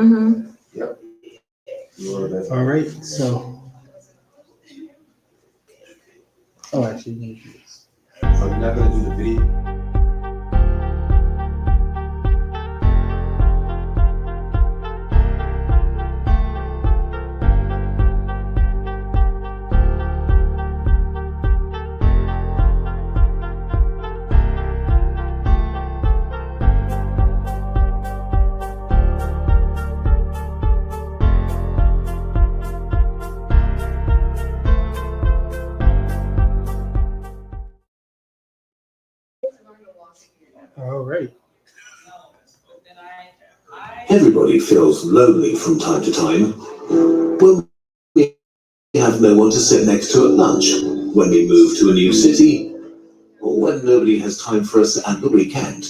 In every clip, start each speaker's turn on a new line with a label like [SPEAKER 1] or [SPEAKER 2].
[SPEAKER 1] Mm-hmm.
[SPEAKER 2] Yep. A little bit.
[SPEAKER 3] All right, so. Oh, actually, you need to do this.
[SPEAKER 2] So you're not gonna do the video.
[SPEAKER 3] All right.
[SPEAKER 4] Everybody feels lonely from time to time. When we have no one to sit next to at lunch, when we move to a new city, or when nobody has time for us at the weekend.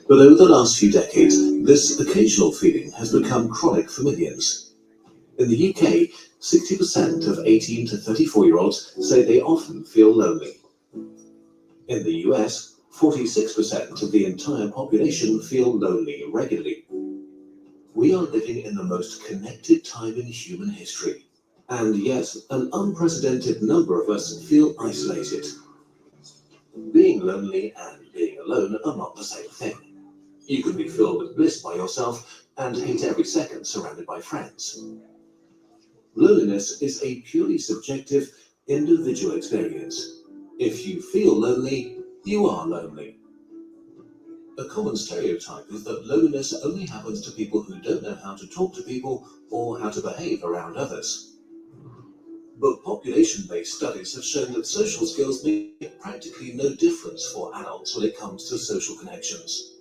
[SPEAKER 4] But over the last few decades, this occasional feeling has become chronic for millions. In the UK, 60% of 18 to 34-year-olds say they often feel lonely. In the US, 46% of the entire population feel lonely regularly. We are living in the most connected time in human history, and yet an unprecedented number of us feel isolated. Being lonely and being alone are not the same thing. You can be filled with bliss by yourself and hate every second surrounded by friends. Loneliness is a purely subjective, individual experience. If you feel lonely, you are lonely. A common stereotype is that loneliness only happens to people who don't know how to talk to people or how to behave around others. But population-based studies have shown that social skills make practically no difference for adults when it comes to social connections.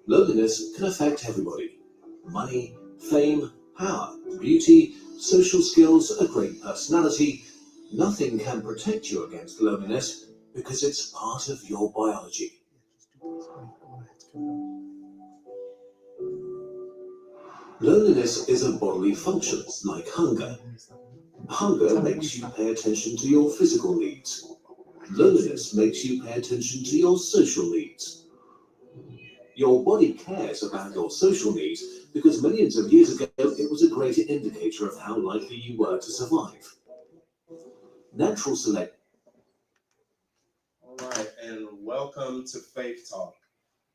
[SPEAKER 4] Loneliness can affect everybody. Money, fame, power, beauty, social skills, a great personality. Nothing can protect you against loneliness because it's part of your biology. Loneliness is a bodily function, like hunger. Hunger makes you pay attention to your physical needs. Loneliness makes you pay attention to your social needs. Your body cares about your social needs because millions of years ago it was a great indicator of how likely you were to survive. Natural selection.
[SPEAKER 2] All right, and welcome to Faith Talk.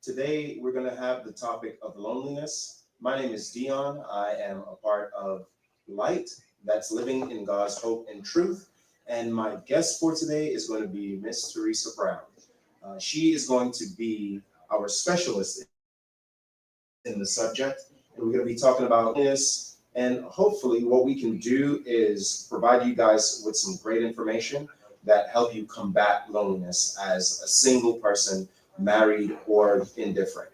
[SPEAKER 2] Today we're going to have the topic of loneliness. My name is Dion. I am a part of Light, that's living in God's hope and truth. And my guest for today is going to be Miss Teresa Brown. She is going to be our specialist in the subject, and we're going to be talking about this. And hopefully, what we can do is provide you guys with some great information that help you combat loneliness as a single person, married or indifferent.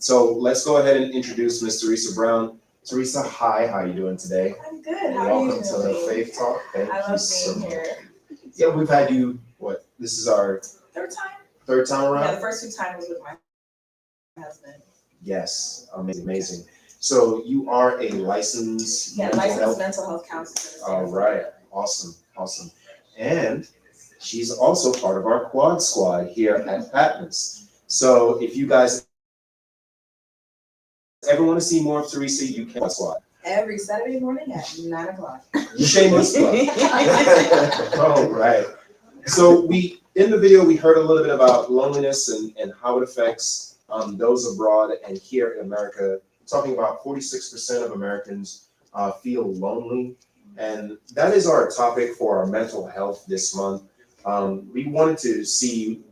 [SPEAKER 2] So let's go ahead and introduce Miss Teresa Brown. Teresa, hi, how are you doing today?
[SPEAKER 5] I'm good. How are you
[SPEAKER 2] Welcome to the
[SPEAKER 5] doing?
[SPEAKER 2] Faith Talk. Thank
[SPEAKER 5] I
[SPEAKER 2] you
[SPEAKER 5] love
[SPEAKER 2] so
[SPEAKER 5] being
[SPEAKER 2] much.
[SPEAKER 5] here.
[SPEAKER 2] Yeah, we've had you, what, this is our
[SPEAKER 5] Third time?
[SPEAKER 2] third time
[SPEAKER 5] Yeah,
[SPEAKER 2] around?
[SPEAKER 5] the first two times was with my husband.
[SPEAKER 2] Yes, amazing. So you are a licensed
[SPEAKER 5] Yeah,
[SPEAKER 2] mental
[SPEAKER 5] licensed
[SPEAKER 2] health.
[SPEAKER 5] mental health counselor.
[SPEAKER 2] All right, awesome. And she's also part of our quad squad here at Patmos. So if you guys ever want to see more of Teresa, you can quad squad.
[SPEAKER 5] Every Saturday morning at 9 o'clock.
[SPEAKER 2] Shameless plug. All right. So in the video, we heard a little bit about loneliness and how it affects those abroad and here in America, talking about 46% of Americans feel lonely. And that is our topic for our mental health this month. We wanted to see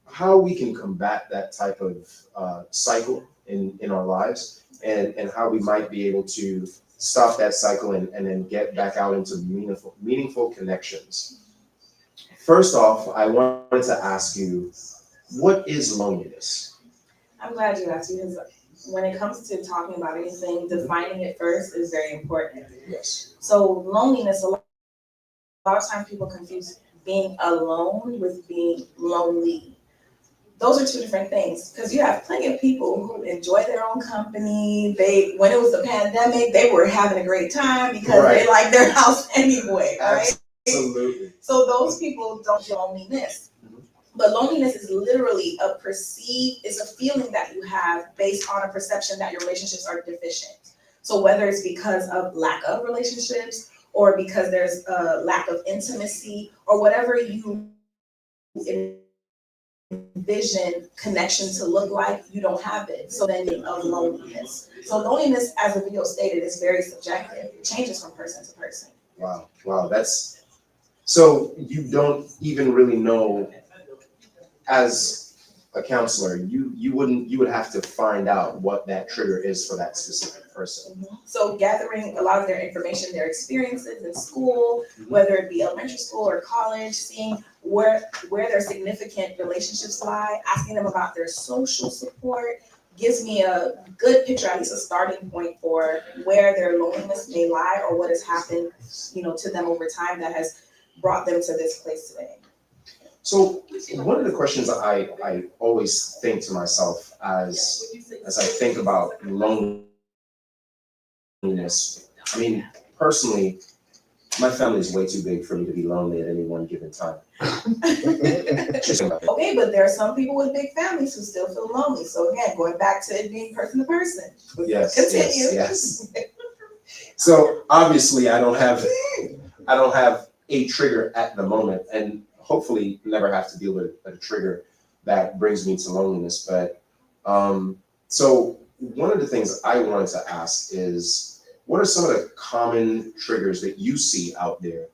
[SPEAKER 2] how we can combat that type of cycle in our lives and how we might be able to stop that cycle and then get back out into meaningful connections. First off, I wanted to ask you, what is loneliness?
[SPEAKER 5] I'm glad you asked because when it comes to talking about anything, defining it first is very important.
[SPEAKER 2] Yes.
[SPEAKER 5] So loneliness, a lot of times people confuse being alone with being lonely. Those are two different things because you have plenty of people who enjoy their own company. When it was the pandemic, they were having a great time because they like their house anyway, right?
[SPEAKER 2] Absolutely.
[SPEAKER 5] So those people don't feel loneliness. But loneliness is literally it's a feeling that you have based on a perception that your relationships are deficient. So whether it's because of lack of relationships or because there's a lack of intimacy or whatever you envision connection to look like, you don't have it. So then of loneliness. So loneliness, as the video stated, is very subjective. It changes from person to person.
[SPEAKER 2] Wow, wow, that's, so you don't even really know, as a counselor, you would have to find out what that trigger is for that specific person.
[SPEAKER 5] So gathering a lot of their information, their experiences in school, whether it be elementary school or college, seeing where their significant relationships lie, asking them about their social support, gives me a good picture, at least a starting point for where their loneliness may lie or what has happened, to them over time that has brought them to this place today.
[SPEAKER 2] So one of the questions I always think to myself as I think about loneliness, I mean, personally, my family is way too big for me to be lonely at any one given time.
[SPEAKER 5] Okay, but there are some people with big families who still feel lonely. So again, going back to it being person to person.
[SPEAKER 2] Yes,
[SPEAKER 5] Continue.
[SPEAKER 2] yes. So obviously I don't have a trigger at the moment, and hopefully never have to deal with a trigger that brings me to loneliness. But so one of the things I wanted to ask is, what are some of the common triggers that you see out there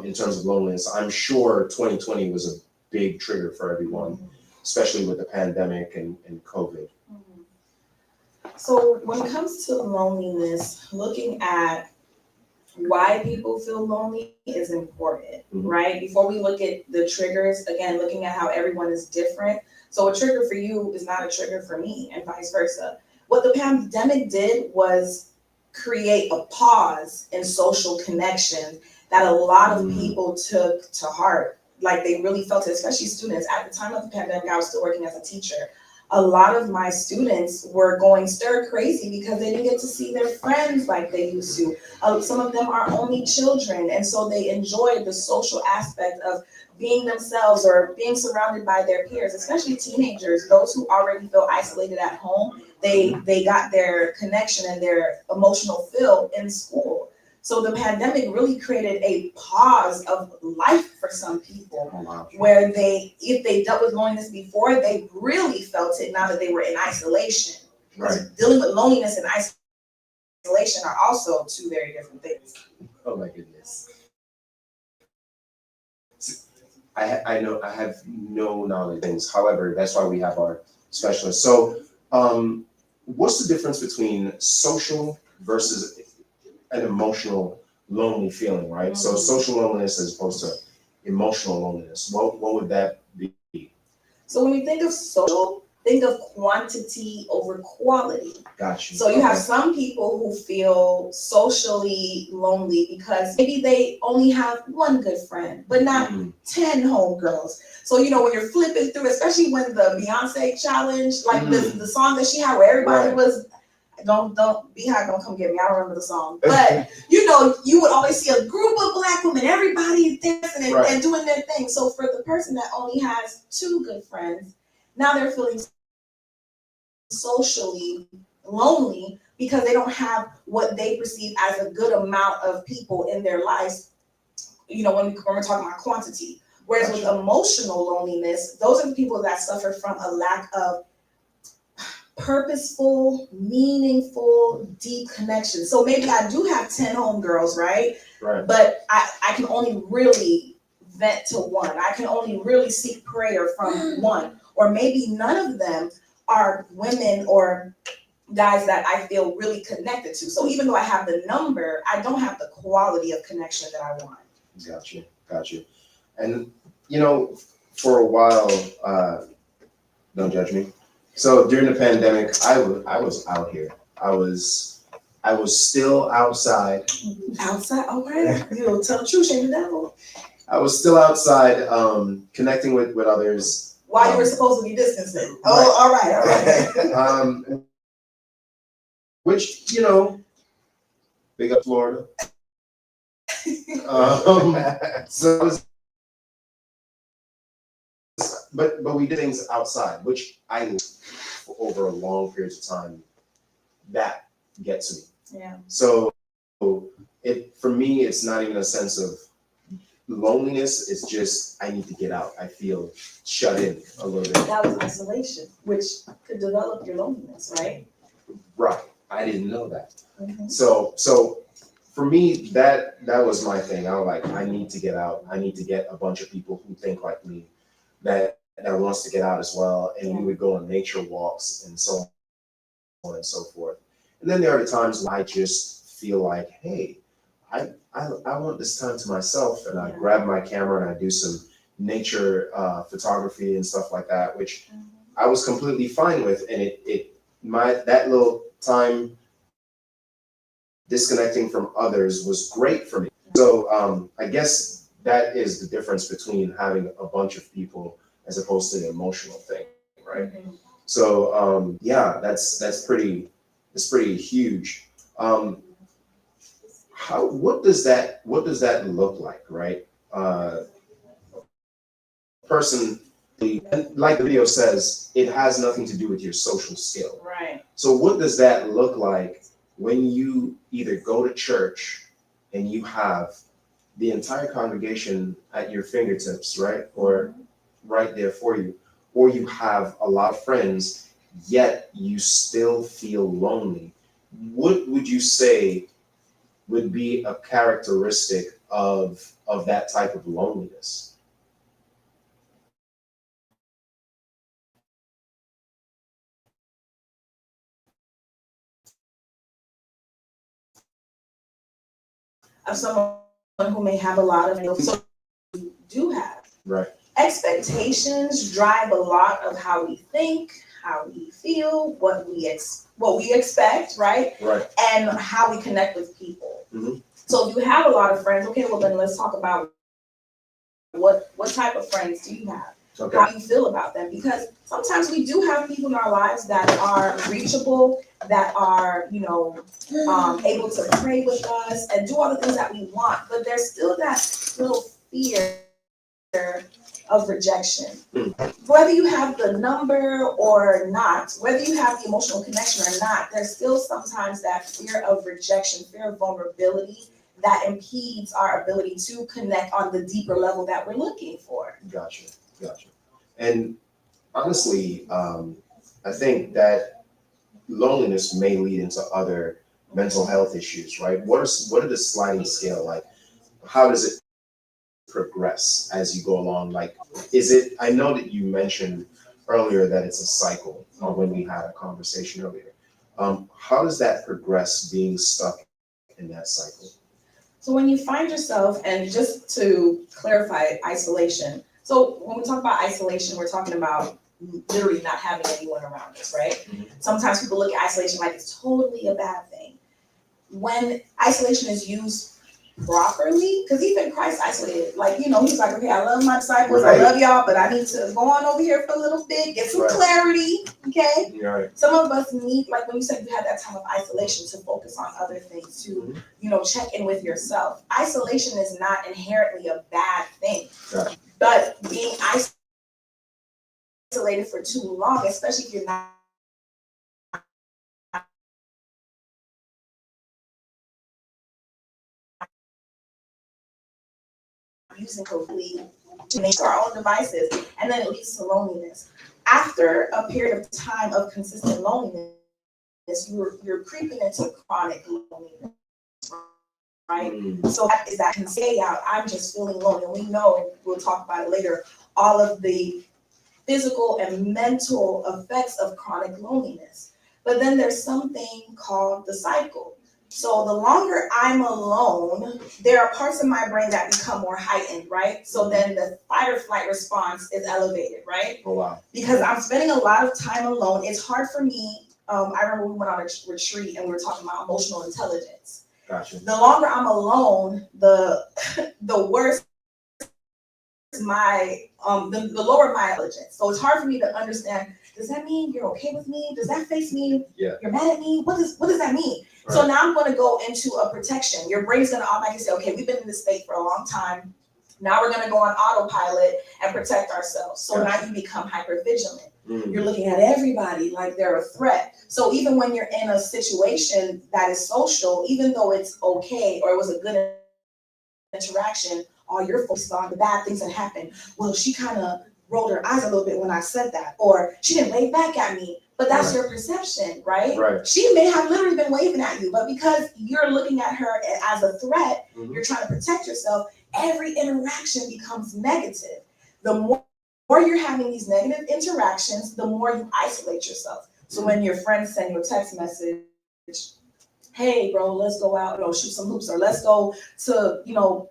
[SPEAKER 2] in terms of loneliness? I'm sure 2020 was a big trigger for everyone, especially with the pandemic and COVID.
[SPEAKER 5] So when it comes to loneliness, looking at why people feel lonely is important, right? Before we look at the triggers, again, looking at how everyone is different. So a trigger for you is not a trigger for me, and vice versa. What the pandemic did was create a pause in social connection that a lot of people took to heart. Like they really felt it, especially students. At the time of the pandemic, I was still working as a teacher. A lot of my students were going stir crazy because they didn't get to see their friends like they used to. Some of them are only children, and so they enjoyed the social aspect of being themselves or being surrounded by their peers, especially teenagers, those who already feel isolated at home. They got their connection and their emotional fill in school. So the pandemic really created a pause of life for some people, where if they dealt with loneliness before, they really felt it now that they were in isolation.
[SPEAKER 2] Right.
[SPEAKER 5] Dealing with loneliness and isolation are also two very different things.
[SPEAKER 2] Oh my goodness. I know I have no knowledge of things. However, that's why we have our specialists. So what's the difference between social versus an emotional lonely feeling, right? So social loneliness as opposed to emotional loneliness. What would that be?
[SPEAKER 5] So when we think of social, think of quantity over quality.
[SPEAKER 2] Gotcha.
[SPEAKER 5] So you have some people who feel socially lonely because maybe they only have one good friend, but not 10 homegirls. So, when you're flipping through, especially when the Beyonce challenge, like the song that she had where everybody was, don't Beehive, don't come get me. I don't remember the song, but you would always see a group of Black women, everybody dancing and doing their thing. So for the person that only has two good friends, now they're feeling socially lonely because they don't have what they perceive as a good amount of people in their lives. When we're talking about quantity. Whereas with emotional loneliness, those are the people that suffer from a lack of purposeful, meaningful, deep connection. So maybe I do have 10 homegirls, right?
[SPEAKER 2] Right.
[SPEAKER 5] But I can only really vent to one. I can only really seek prayer from one. Or maybe none of them are women or guys that I feel really connected to. So even though I have the number, I don't have the quality of connection that I want.
[SPEAKER 2] Got you. And for a while, don't judge me. So during the pandemic, I was out here. I was still outside.
[SPEAKER 5] Outside, all right. Tell the truth, shame the devil.
[SPEAKER 2] I was still outside, connecting with others.
[SPEAKER 5] While you were supposed to be distancing. Oh, all right.
[SPEAKER 2] Which big up Florida. So but we did things outside, which I for over a long period of time. That gets me.
[SPEAKER 5] Yeah.
[SPEAKER 2] So for me, it's not even a sense of loneliness. It's just I need to get out. I feel shut in a little bit.
[SPEAKER 5] That was isolation, which could develop your loneliness, right?
[SPEAKER 2] Right. I didn't know that.
[SPEAKER 5] Mhm.
[SPEAKER 2] So for me, that was my thing. I was like, I need to get out. I need to get a bunch of people who think like me, that wants to get out as well. And we would go on nature walks and so on and so forth. And then there are times when I just feel like, hey, I want this time to myself, and I grab my camera and I do some nature photography and stuff like that, which I was completely fine with. And that little time disconnecting from others was great for me. So I guess that is the difference between having a bunch of people as opposed to the emotional thing, right?
[SPEAKER 5] Mhm.
[SPEAKER 2] So yeah, that's pretty huge. What does that look like, right? Person, like the video says, it has nothing to do with your social skill.
[SPEAKER 5] Right.
[SPEAKER 2] So what does that look like when you either go to church and you have the entire congregation at your fingertips, right? Or right there for you, or you have a lot of friends, yet you still feel lonely. What would you say would be a characteristic of that type of loneliness?
[SPEAKER 5] Of someone who may have a lot of, so you do have.
[SPEAKER 2] Right.
[SPEAKER 5] Expectations drive a lot of how we think, how we feel, what we expect, right?
[SPEAKER 2] Right.
[SPEAKER 5] And how we connect with people.
[SPEAKER 2] Mhm.
[SPEAKER 5] So if you have a lot of friends, okay, well then let's talk about what type of friends do you have?
[SPEAKER 2] Okay.
[SPEAKER 5] How do you feel about them? Because sometimes we do have people in our lives that are reachable, that are, able to pray with us and do all the things that we want, but there's still that little fear of rejection. Whether you have the number or not, whether you have the emotional connection or not, there's still sometimes that fear of rejection, fear of vulnerability that impedes our ability to connect on the deeper level that we're looking for.
[SPEAKER 2] Gotcha. And honestly, I think that loneliness may lead into other mental health issues, right? What are the sliding scale like? How does it progress as you go along? Like, I know that you mentioned earlier that it's a cycle, when we had a conversation earlier. How does that progress, being stuck in that cycle?
[SPEAKER 5] So when you find yourself, and just to clarify, isolation. So when we talk about isolation, we're talking about literally not having anyone around us, right?
[SPEAKER 2] Mhm.
[SPEAKER 5] Sometimes people look at isolation like it's totally a bad thing. When isolation is used properly, because even Christ isolated, he's like, okay, I love my disciples,
[SPEAKER 2] Right.
[SPEAKER 5] I love y'all, but I need to go on over here for a little bit, get some
[SPEAKER 2] Right.
[SPEAKER 5] clarity, okay?
[SPEAKER 2] You're right.
[SPEAKER 5] Some of us need, like when you said you had that time of isolation, to focus on other things, to, check in with yourself. Isolation is not inherently a bad thing,
[SPEAKER 2] Gotcha.
[SPEAKER 5] but being isolated for too long, especially if you're not using completely to our own devices, and then it leads to loneliness. After a period of time of consistent loneliness, you're creeping into chronic loneliness, right? So that is that can stay out. I'm just feeling lonely. And we know, we'll talk about it later, all of the physical and mental effects of chronic loneliness. But then there's something called the cycle. So the longer I'm alone, there are parts of my brain that become more heightened, right? So then the fight or flight response is elevated, right?
[SPEAKER 2] Oh, wow.
[SPEAKER 5] Because I'm spending a lot of time alone. It's hard for me. I remember we went on a retreat and we were talking about emotional intelligence.
[SPEAKER 2] Gotcha.
[SPEAKER 5] The longer I'm alone, the worse my the lower my intelligence. So it's hard for me to understand, does that mean you're okay with me? Does that face mean you're mad at me? What does that mean? Right. So now I'm going to go into a protection. Your brain is going to automatically say, okay, we've been in this state for a long time. Now we're gonna go on autopilot and protect ourselves. So
[SPEAKER 2] Gotcha.
[SPEAKER 5] now you become hypervigilant.
[SPEAKER 2] Mm.
[SPEAKER 5] You're looking at everybody like they're a threat. So even when you're in a situation that is social, even though it's okay or it was a good interaction, all you're focused on the bad things that happened. Well, she kind of rolled her eyes a little bit when I said that, or she didn't wave back at me. But that's
[SPEAKER 2] Right.
[SPEAKER 5] your perception, right?
[SPEAKER 2] Right.
[SPEAKER 5] She may have literally been waving at you, but because you're looking at her as a threat,
[SPEAKER 2] Mhm.
[SPEAKER 5] you're trying to protect yourself, every interaction becomes negative. The more you're having these negative interactions, the more you isolate yourself. So when your friends send you a text message, hey bro, let's go out, shoot some hoops, or let's go to,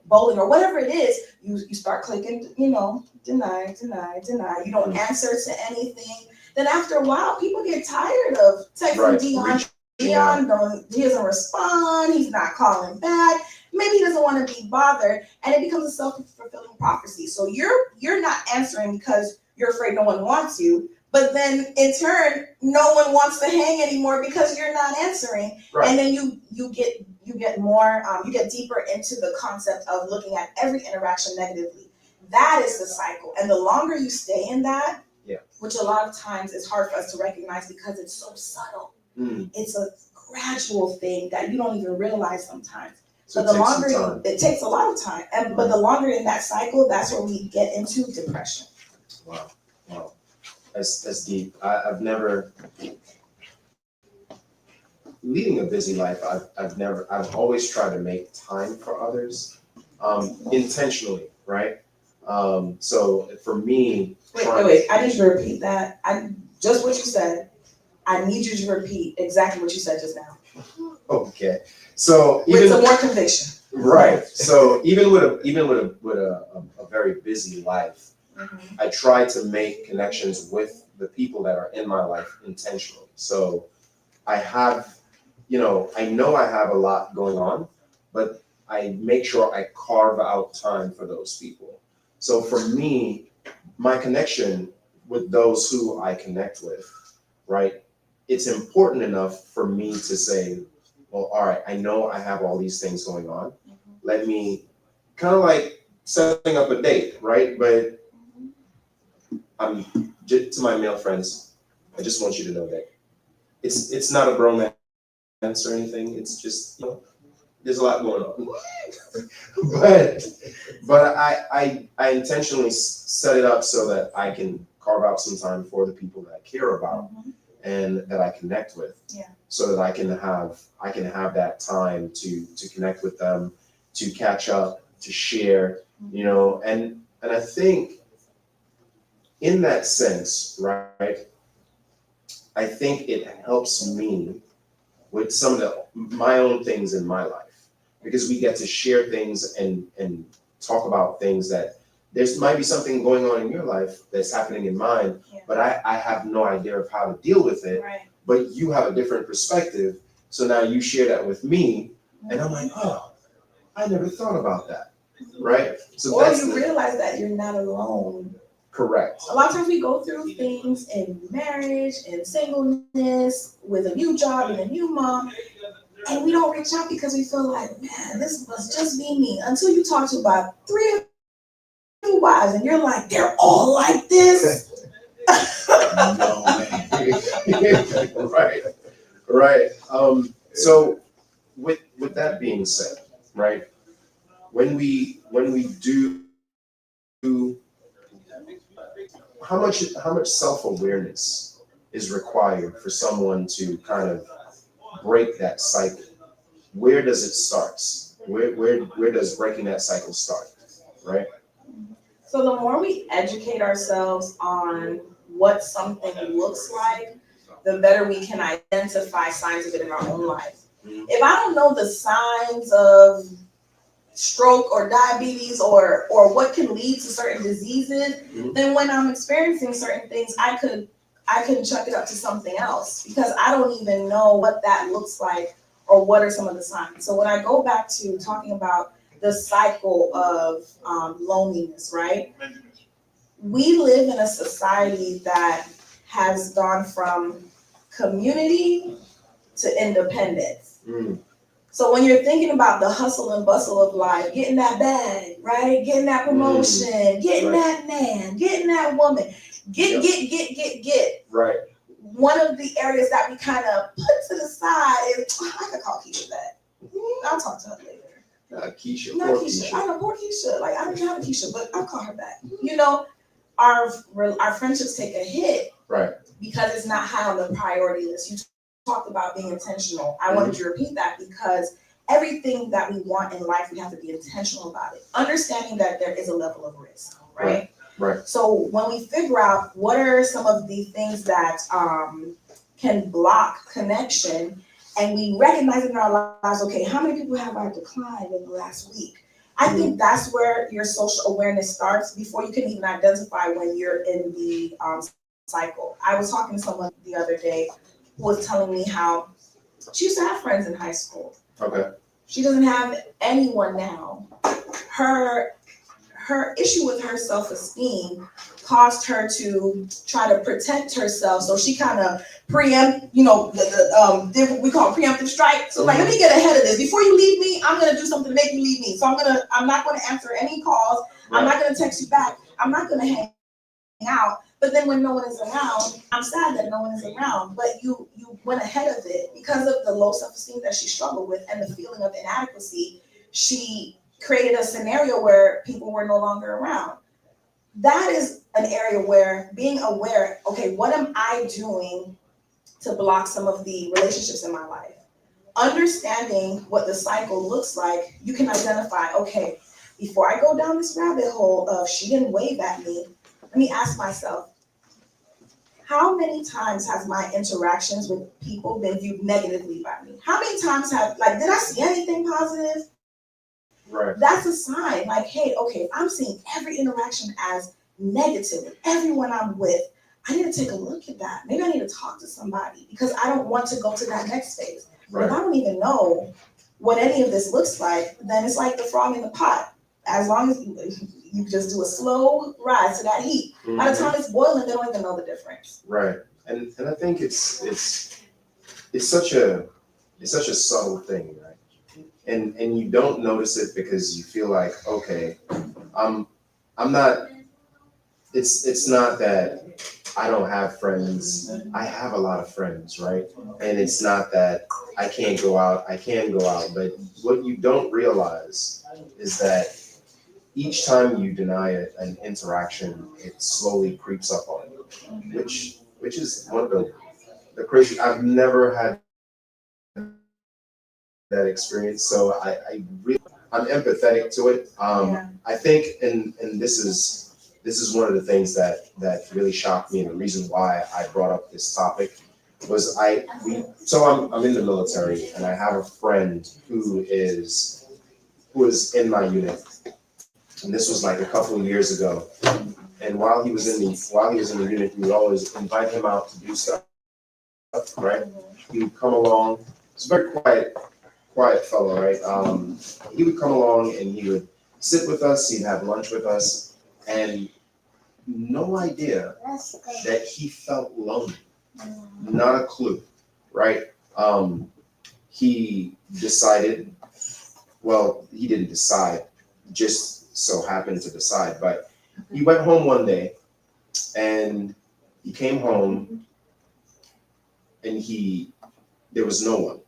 [SPEAKER 5] bowling, or whatever it is, you start clicking, deny. You don't answer to anything. Then after a while, people get tired of texting
[SPEAKER 2] Right.
[SPEAKER 5] Dion.
[SPEAKER 2] Reaching out.
[SPEAKER 5] He doesn't respond, he's not calling back. Maybe he doesn't want to be bothered, and it becomes a self-fulfilling prophecy. So you're not answering because you're afraid no one wants you, but then in turn, no one wants to hang anymore because you're not answering.
[SPEAKER 2] Right.
[SPEAKER 5] And then you get more, you get deeper into the concept of looking at every interaction negatively. That is the cycle, and the longer you stay in that,
[SPEAKER 2] Yeah.
[SPEAKER 5] which a lot of times is hard for us to recognize because it's so subtle.
[SPEAKER 2] Mm.
[SPEAKER 5] It's a gradual thing that you don't even realize sometimes.
[SPEAKER 2] So
[SPEAKER 5] But the
[SPEAKER 2] it takes some
[SPEAKER 5] longer
[SPEAKER 2] time.
[SPEAKER 5] it takes a lot of time, but the longer in that cycle, that's where we get into depression.
[SPEAKER 2] Wow. That's deep. I've never, leading a busy life, I've always tried to make time for others, intentionally, right? So for me.
[SPEAKER 5] Wait, I need you to repeat that. Just what you said. I need you to repeat exactly what you said just now.
[SPEAKER 2] Okay, so
[SPEAKER 5] With
[SPEAKER 2] even
[SPEAKER 5] some more conviction.
[SPEAKER 2] right. So even with a very busy life,
[SPEAKER 5] Mm-hmm.
[SPEAKER 2] I try to make connections with the people that are in my life intentionally. So I have, I know I have a lot going on, but I make sure I carve out time for those people. So for me, my connection with those who I connect with, right? It's important enough for me to say, well, all right, I know I have all these things going on. Let me kind of like setting up a date, right? But to my male friends, I just want you to know that it's not a bromance or anything. It's just, there's a lot going on. but I intentionally set it up so that I can carve out some time for the people that I care about and that I connect with.
[SPEAKER 5] Yeah.
[SPEAKER 2] So that I can have that time to connect with them, to catch up, to share, and I think in that sense, right, I think it helps me with some of my own things in my life, because we get to share things and talk about things that there's might be something going on in your life that's happening in mine, but I have no idea of how to deal with it.
[SPEAKER 5] Right.
[SPEAKER 2] But you have a different perspective, so now you share that with me, and I'm like, oh, I never thought about that, right? So
[SPEAKER 5] Or
[SPEAKER 2] that's
[SPEAKER 5] you realize that you're not alone.
[SPEAKER 2] correct.
[SPEAKER 5] A lot of times we go through things in marriage and singleness, with a new job and a new mom, and we don't reach out because we feel like, man, this must just be me. Until you talk to about 3 new wives, and you're like, they're all like this.
[SPEAKER 2] No, right. So with that being said, right, when we do, how much self-awareness is required for someone to kind of break that cycle? Where does it start? Where does breaking that cycle start, right?
[SPEAKER 5] So the more we educate ourselves on what something looks like, the better we can identify signs of it in our own life.
[SPEAKER 2] Mhm.
[SPEAKER 5] If I don't know the signs of stroke or diabetes or what can lead to certain diseases,
[SPEAKER 2] Mhm.
[SPEAKER 5] then when I'm experiencing certain things, I could chuck it up to something else because I don't even know what that looks like or what are some of the signs. So when I go back to talking about the cycle of loneliness, right? We live in a society that has gone from community to independence.
[SPEAKER 2] Mm.
[SPEAKER 5] So when you're thinking about the hustle and bustle of life, getting that bag, right? Getting that promotion, getting that man, getting that woman, get.
[SPEAKER 2] Right.
[SPEAKER 5] One of the areas that we kind of put to the side is, I could call Keisha that. I'll talk to her later.
[SPEAKER 2] Keisha,
[SPEAKER 5] Not
[SPEAKER 2] poor
[SPEAKER 5] Keisha.
[SPEAKER 2] Keisha.
[SPEAKER 5] I know poor Keisha. Like I don't have a Keisha, but I'll call her back. You know, our friendships take a hit,
[SPEAKER 2] Right.
[SPEAKER 5] because it's not high on the priority list. You talked about being intentional. I wanted to repeat that because everything that we want in life, we have to be intentional about it. Understanding that there is a level of risk, right?
[SPEAKER 2] Right.
[SPEAKER 5] So when we figure out what are some of the things that can block connection, and we recognize in our lives, okay, how many people have I declined in the last week? I think that's where your social awareness starts before you can even identify when you're in the cycle. I was talking to someone the other day who was telling me how she used to have friends in high school.
[SPEAKER 2] Okay.
[SPEAKER 5] She doesn't have anyone now. Her issue with her self-esteem caused her to try to protect herself. So she kind of preempt, we call preemptive strike. So like, let me get ahead of this. Before you leave me, I'm gonna do something to make you leave me. So I'm not gonna answer any calls. Right. I'm not gonna text you back. I'm not gonna hang out. But then when no one is around, I'm sad that no one is around. But you went ahead of it because of the low self-esteem that she struggled with and the feeling of inadequacy. She created a scenario where people were no longer around. That is an area where being aware, okay, what am I doing to block some of the relationships in my life? Understanding what the cycle looks like, you can identify, okay, before I go down this rabbit hole of she didn't wave at me, let me ask myself, how many times has my interactions with people been viewed negatively by me? How many times did I see anything positive?
[SPEAKER 2] Right.
[SPEAKER 5] That's a sign, like, hey, okay, if I'm seeing every interaction as negative with everyone I'm with, I need to take a look at that. Maybe I need to talk to somebody because I don't want to go to that next phase. Right. If I don't even know what any of this looks like, then it's like the frog in the pot. As long as you just do a slow rise to that heat, by the time it's boiling, they don't even know the difference.
[SPEAKER 2] Right, and I think it's such a subtle thing, right? And you don't notice it because you feel like, okay, I'm not. It's not that I don't have friends. I have a lot of friends, right? And it's not that I can't go out. I can go out, but what you don't realize is that each time you deny it an interaction, it slowly creeps up on you, which is one of the crazy. I've never had that experience, so I'm empathetic to it. I think, and this is one of the things that really shocked me, and the reason why I brought up this topic was I'm in the military, and I have a friend who is in my unit. And this was like a couple of years ago. And while he was in the unit, we would always invite him out to do stuff, right? He would come along. He's a very quiet fellow, right? He would come along and he would sit with us. He'd have lunch with us, and no idea that he felt lonely. Not a clue, right? He decided. Well, he didn't decide. Just so happened to decide, but he went home one day and he came home and there was no one,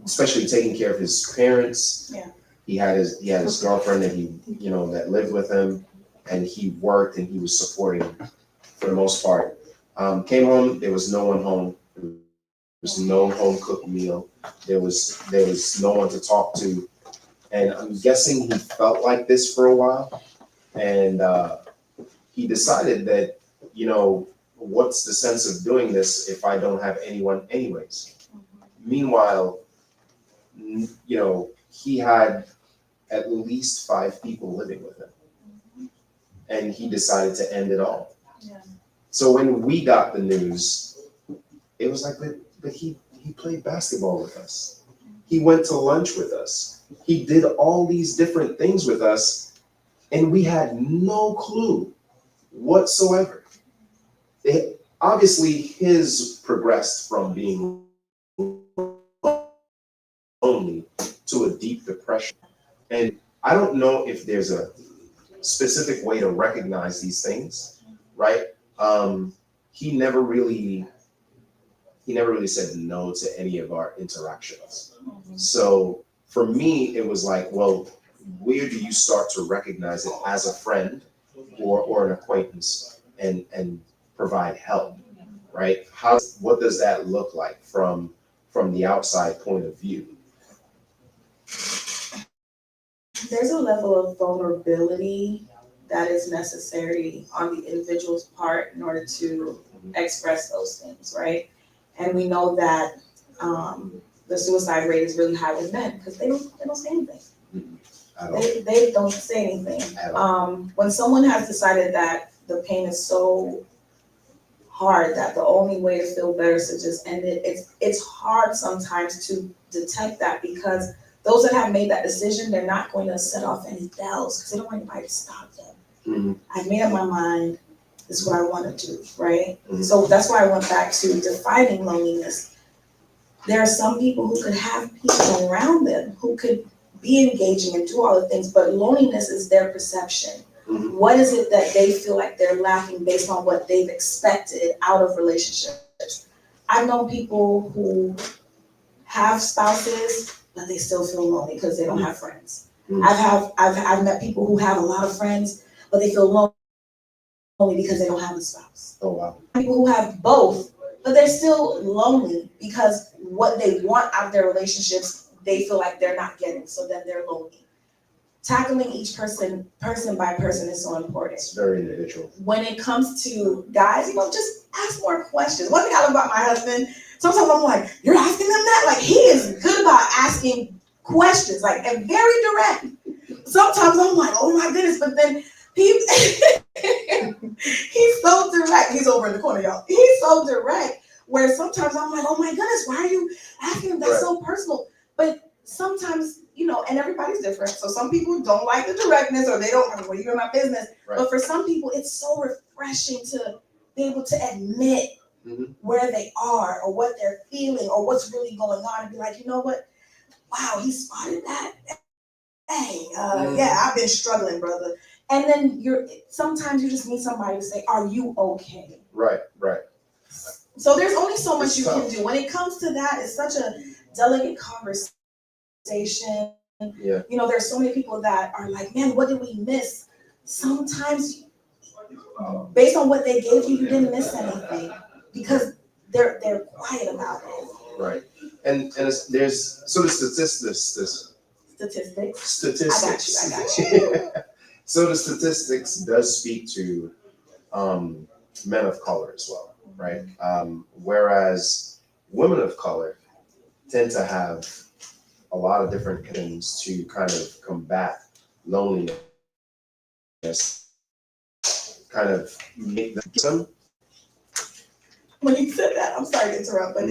[SPEAKER 2] especially taking care of his parents.
[SPEAKER 5] Yeah.
[SPEAKER 2] He had his girlfriend that that lived with him, and he worked and he was supporting for the most part. Came home, there was no one home. There was no home cooked meal. There was no one to talk to. And I'm guessing he felt like this for a while, and he decided that, what's the sense of doing this if I don't have anyone anyways? Meanwhile, he had at least 5 people living with him, and he decided to end it all.
[SPEAKER 5] Yeah.
[SPEAKER 2] So when we got the news, it was like, but he played basketball with us. He went to lunch with us. He did all these different things with us, and we had no clue whatsoever. Obviously, his progressed from being lonely to a deep depression. And I don't know if there's a specific way to recognize these things, right? He never really said no to any of our interactions. So for me, it was like, well, where do you start to recognize it as a friend or an acquaintance and provide help, right? What does that look like from the outside point of view?
[SPEAKER 5] There's a level of vulnerability that is necessary on the individual's part in order to express those things, right? And we know that the suicide rate is really high with men because they don't say anything. They don't say anything. When someone has decided that the pain is so hard that the only way to feel better is to just end it, it's hard sometimes to detect that because those that have made that decision, they're not going to set off any bells because they don't want anybody to stop them.
[SPEAKER 2] Mm-hmm.
[SPEAKER 5] I've made up my mind, this is what I want to do, right?
[SPEAKER 2] Mm-hmm.
[SPEAKER 5] So that's why I went back to defining loneliness. There are some people who could have people around them who could be engaging and do all the things, but loneliness is their perception.
[SPEAKER 2] Mm-hmm.
[SPEAKER 5] What is it that they feel like they're lacking based on what they've expected out of relationships? I've known people who have spouses, but they still feel lonely because they don't have friends.
[SPEAKER 2] Mm-hmm.
[SPEAKER 5] I've met people who have a lot of friends, but they feel lonely because they don't have a spouse.
[SPEAKER 2] Oh wow.
[SPEAKER 5] People who have both, but they're still lonely because what they want out of their relationships, they feel like they're not getting, so then they're lonely. Tackling each person by person is so important.
[SPEAKER 2] It's very individual.
[SPEAKER 5] When it comes to guys, just ask more questions. One thing I love about my husband, sometimes I'm like, you're asking them that? Like, he is good about asking questions, like, and very direct. Sometimes I'm like, oh my goodness, but then he's so direct. He's over in the corner, y'all. He's so direct, where sometimes I'm like, oh my goodness, why are you asking him? That's
[SPEAKER 2] Right.
[SPEAKER 5] so personal. But sometimes, and everybody's different. So some people don't like the directness or they don't, well, you're in my business.
[SPEAKER 2] Right.
[SPEAKER 5] But for some people, it's so refreshing to be able to admit where they are or what they're feeling or what's really going on and be like, you know what? Wow, he spotted that. Hey, yeah, I've been struggling, brother. And then sometimes you just need somebody to say, are you okay?
[SPEAKER 2] Right.
[SPEAKER 5] So there's only so much
[SPEAKER 2] It's
[SPEAKER 5] you
[SPEAKER 2] tough.
[SPEAKER 5] can do. When it comes to that, it's such a delicate conversation.
[SPEAKER 2] Yeah.
[SPEAKER 5] There's so many people that are like, man, what did we miss? Sometimes, based on what they gave you, you didn't miss anything because they're quiet about it.
[SPEAKER 2] Right. And there's so the statistics.
[SPEAKER 5] I got you.
[SPEAKER 2] So the statistics does speak to men of color as well, right? Whereas women of color tend to have a lot of different things to kind of combat loneliness, kind of make them.
[SPEAKER 5] When you said that, I'm sorry to interrupt, but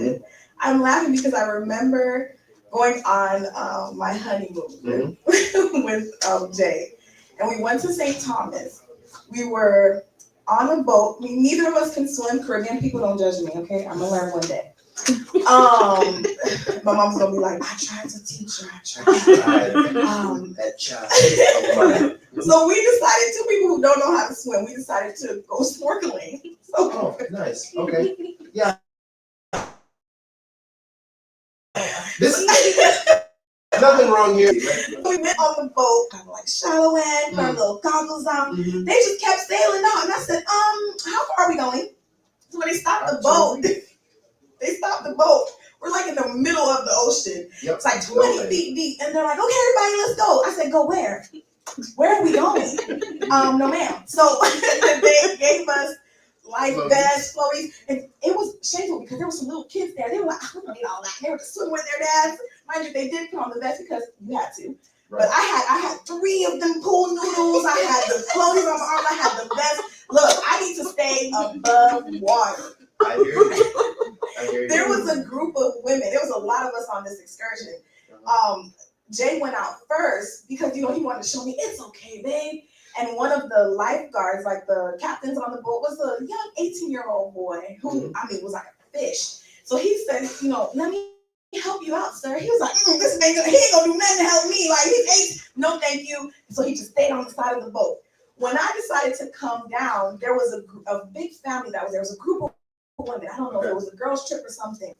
[SPEAKER 5] I'm laughing because I remember going on my honeymoon with Jay, and we went to St. Thomas. We were on a boat. Neither of us can swim. Caribbean people, don't judge me, okay? I'm gonna learn one day. My mom's gonna be like, I tried to teach her.
[SPEAKER 2] That child.
[SPEAKER 5] So we decided, two people who don't know how to swim, we decided to go snorkeling. So,
[SPEAKER 2] Oh, nice. Okay. Yeah. This nothing wrong here.
[SPEAKER 5] we went on the boat, kind of like shallow end, put our little goggles on. They just kept sailing on, and I said, how far are we going? So when they stopped the boat, We're like in the middle of the ocean.
[SPEAKER 2] Yep.
[SPEAKER 5] It's like 20 feet deep, and they're like, okay, everybody, let's go. I said, go where? Where are we going? No, ma'am. So they gave us life vests, floaties, and it was shameful because there were some little kids there. They were like, I don't need all that. They were just swimming with their dads. Mind you, they did put on the vest because you had to.
[SPEAKER 2] Right.
[SPEAKER 5] But I had 3 of them pool noodles. I had the floaties on my arm. I had the vest. Look, I need to stay above water.
[SPEAKER 2] I hear you.
[SPEAKER 5] There was a group of women. There was a lot of us on this excursion. Jay went out first because, he wanted to show me, it's okay, babe. And one of the lifeguards, like the captains on the boat, was a young 18-year-old boy who, was like a fish. So he said, let me help you out, sir. He was like, this nigga, he ain't gonna do nothing to help me. Like, he's no thank you. So he just stayed on the side of the boat. When I decided to come down, there was a big family that was there. There was a group of women. I don't know if it was a girls' trip or something.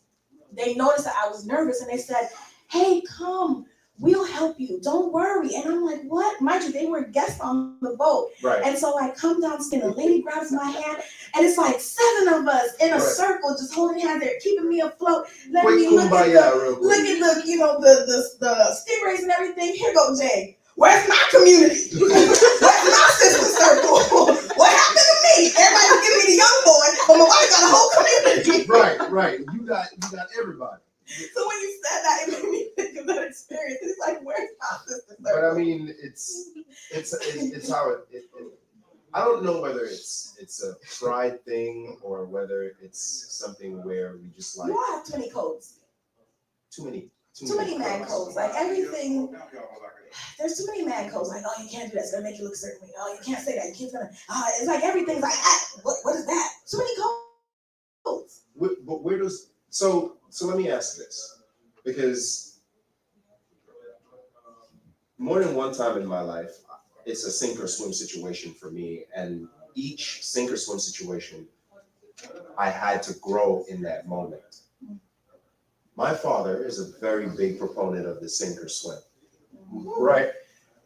[SPEAKER 5] They noticed that I was nervous and they said, hey, come, we'll help you. Don't worry. And I'm like, what? Mind you, they were guests on the boat.
[SPEAKER 2] Right.
[SPEAKER 5] And so I come downstairs and the lady grabs my hand and it's like 7 of us in a circle just holding hands. They're keeping me afloat, letting me look at the stingrays and everything. Here goes Jay. Where's my community? Where's my sister circle? What happened to me? Everybody was giving me the young boy, but my wife got a whole community.
[SPEAKER 2] Right. You got everybody.
[SPEAKER 5] So when you said that, it made me think of that experience. It's like, where's my sister circle?
[SPEAKER 2] But I mean, it's how it I don't know whether it's a pride thing or whether it's something where we just like
[SPEAKER 5] You all have too many codes.
[SPEAKER 2] too many
[SPEAKER 5] Man codes. Like everything, there's too many man codes. Like, oh, you can't do that. It's gonna make you look a certain way. Oh, you can't say that. Your kid's gonna. It's like everything's like, what is that? Too many codes.
[SPEAKER 2] But where does so let me ask this, because more than one time in my life, it's a sink or swim situation for me, and each sink or swim situation, I had to grow in that moment. My father is a very big proponent of the sink or swim, right?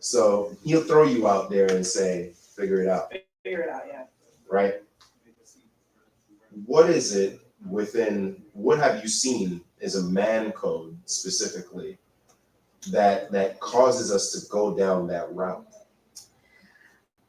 [SPEAKER 2] So he'll throw you out there and say, figure it out.
[SPEAKER 5] Figure it out, yeah.
[SPEAKER 2] Right? What is it what have you seen as a man code specifically that causes us to go down that route?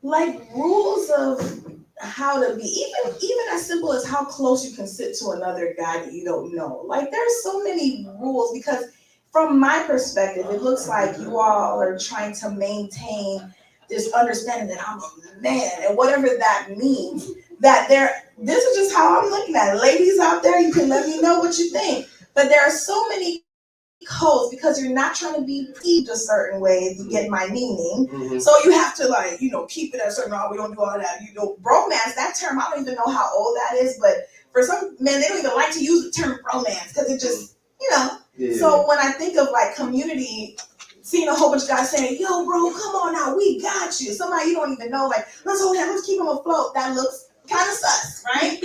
[SPEAKER 5] Like rules of how to be, even as simple as how close you can sit to another guy that you don't know. Like there's so many rules, because from my perspective, it looks like you all are trying to maintain this understanding that I'm a man, and whatever that means, this is just how I'm looking at it. Ladies out there, you can let me know what you think. But there are so many codes because you're not trying to be perceived a certain way to get my meaning.
[SPEAKER 2] Mm-hmm.
[SPEAKER 5] So you have to keep it at a certain, we don't do all that. Bromance, that term, I don't even know how old that is, but for some men, they don't even like to use the term bromance because it just,
[SPEAKER 2] Yeah.
[SPEAKER 5] So when I think of like community, seeing a whole bunch of guys saying, yo, bro, come on now, we got you. Somebody you don't even know, like, let's hold hands, let's keep them afloat. That looks kind of sus, right?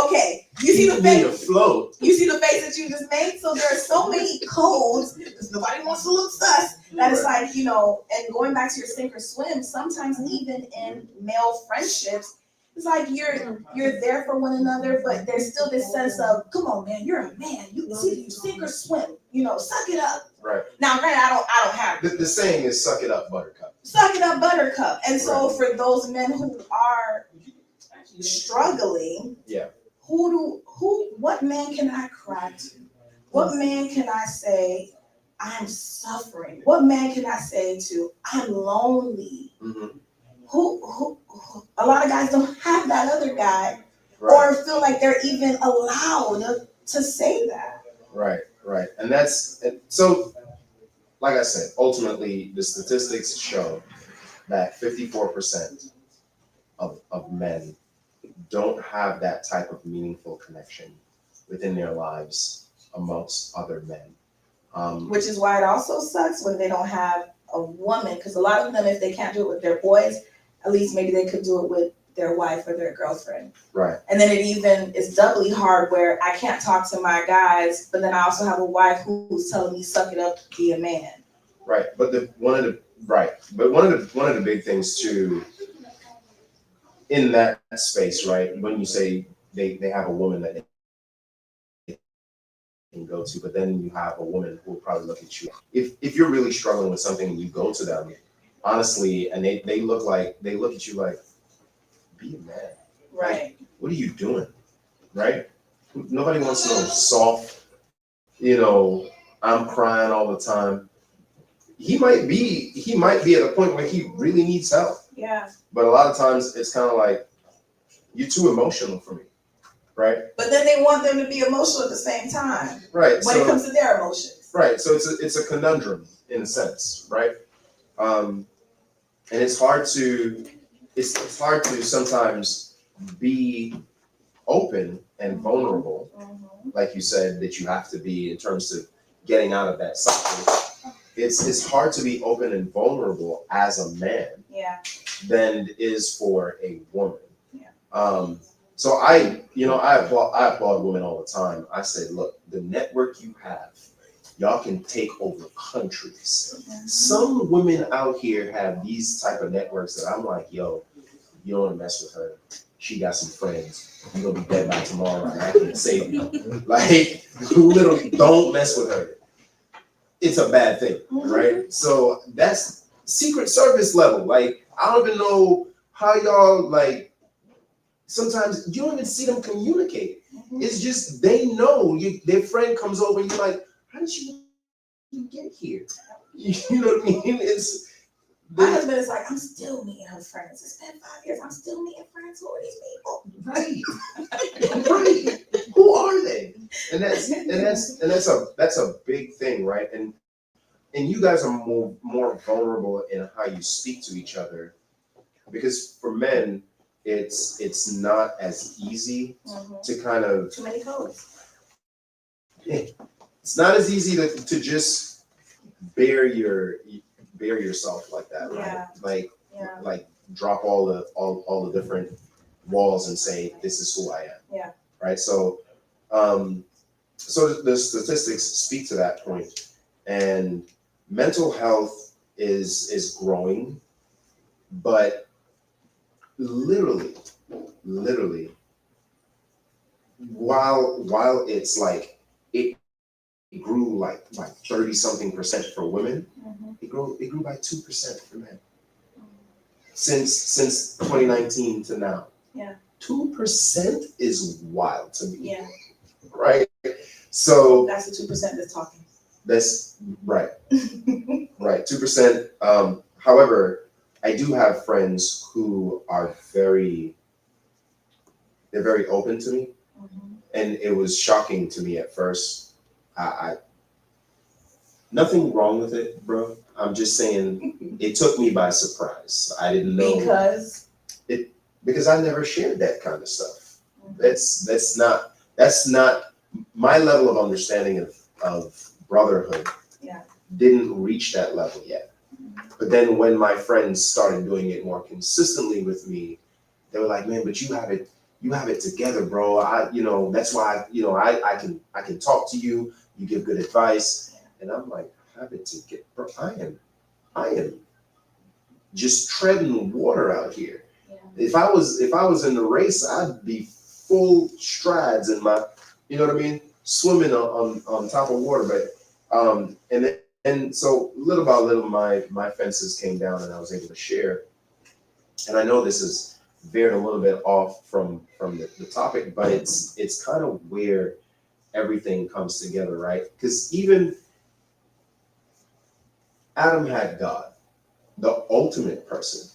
[SPEAKER 5] Okay. You see the face?
[SPEAKER 2] Afloat.
[SPEAKER 5] You see the face that you just made? So there are so many codes because nobody wants to look sus. That is like, and going back to your sink or swim, sometimes even in male friendships, it's like you're there for one another, but there's still this sense of, come on, man, you're a man. You sink or swim. Suck it up.
[SPEAKER 2] Right.
[SPEAKER 5] Now, granted, I don't have
[SPEAKER 2] the saying is "suck it up, buttercup."
[SPEAKER 5] Suck it up, buttercup. And so for those men who are struggling,
[SPEAKER 2] yeah,
[SPEAKER 5] what man can I cry to? What man can I say I'm suffering? What man can I say to I'm lonely?
[SPEAKER 2] Mm-hmm.
[SPEAKER 5] Who a lot of guys don't have that other guy,
[SPEAKER 2] right,
[SPEAKER 5] or feel like they're even allowed to say that.
[SPEAKER 2] Right. And that's so, like I said, ultimately the statistics show that 54% of men don't have that type of meaningful connection within their lives amongst other men.
[SPEAKER 5] Which is why it also sucks when they don't have a woman, because a lot of them, if they can't do it with their boys, at least maybe they could do it with their wife or their girlfriend.
[SPEAKER 2] Right. And
[SPEAKER 5] then it even is doubly hard where I can't talk to my guys, but then I also have a wife who's telling me suck it up, be a man.
[SPEAKER 2] Right. But one of the big things too in that space, right? When you say they have a woman that they can go to, but then you have a woman who will probably look at you. If you're really struggling with something and you go to them, honestly, and they look at you like, be a man.
[SPEAKER 5] Right.
[SPEAKER 2] Like, what are you doing? Right? Nobody wants no soft, I'm crying all the time. He might be at a point where he really needs help.
[SPEAKER 5] Yeah.
[SPEAKER 2] But a lot of times it's kind of like, you're too emotional for me. Right?
[SPEAKER 5] But then they want them to be emotional at the same time.
[SPEAKER 2] Right.
[SPEAKER 5] When it comes to their emotions.
[SPEAKER 2] Right. So it's a conundrum in a sense, right? And it's hard to sometimes be open and vulnerable, like you said, that you have to be in terms of getting out of that cycle, it's hard to be open and vulnerable as a man
[SPEAKER 5] Yeah.
[SPEAKER 2] than it is for a woman.
[SPEAKER 5] Yeah.
[SPEAKER 2] So I applaud women all the time. I say, look, the network you have, y'all can take over countries. Some women out here have these type of networks that I'm like, yo, you don't want to mess with her. She got some friends. You're gonna be dead by tomorrow, and I can save you. Like, literally, don't mess with her. It's a bad thing, right? So that's Secret Service level. Like, I don't even know how y'all, like, sometimes you don't even see them communicate. It's just they know their friend comes over and you're like, how did you get here? You know what I mean?
[SPEAKER 5] My husband is like, I'm still meeting her friends. It's been 5 years. I'm still meeting friends. Who are these people?
[SPEAKER 2] Right. Right. Who are they? And that's a big thing, right? And you guys are more vulnerable in how you speak to each other, because for men, it's not as easy to kind of
[SPEAKER 5] Too many codes.
[SPEAKER 2] It's not as easy to just bare yourself like that, right?
[SPEAKER 5] Yeah.
[SPEAKER 2] Like drop all the different walls and say, this is who I am.
[SPEAKER 5] Yeah.
[SPEAKER 2] Right. So the statistics speak to that point, and mental health is growing, but literally, while it's like it grew like 30 something percent for women, it grew by 2% for men. Since 2019 to now.
[SPEAKER 5] Yeah.
[SPEAKER 2] 2% is wild to me.
[SPEAKER 5] Yeah.
[SPEAKER 2] Right? So
[SPEAKER 5] That's the 2% that's talking.
[SPEAKER 2] that's right. Right. 2%. However, I do have friends who are they're very open to me. And it was shocking to me at first. I nothing wrong with it, bro. I'm just saying it took me by surprise. I didn't know because I never shared that kind of stuff. That's not my level of understanding of brotherhood.
[SPEAKER 5] Yeah.
[SPEAKER 2] Didn't reach that level yet. But then when my friends started doing it more consistently with me, they were like, man, but you have it together, bro. That's why, I can talk to you, you give good advice. And I'm like, have it together, bro. I am just treading water out here.
[SPEAKER 5] Yeah.
[SPEAKER 2] If I was in the race, I'd be full strides in my, you know what I mean? Swimming on top of water. But and so little by little my fences came down and I was able to share. And I know this is veered a little bit off from the topic, but it's kind of where everything comes together, right? Because even Adam had God, the ultimate person,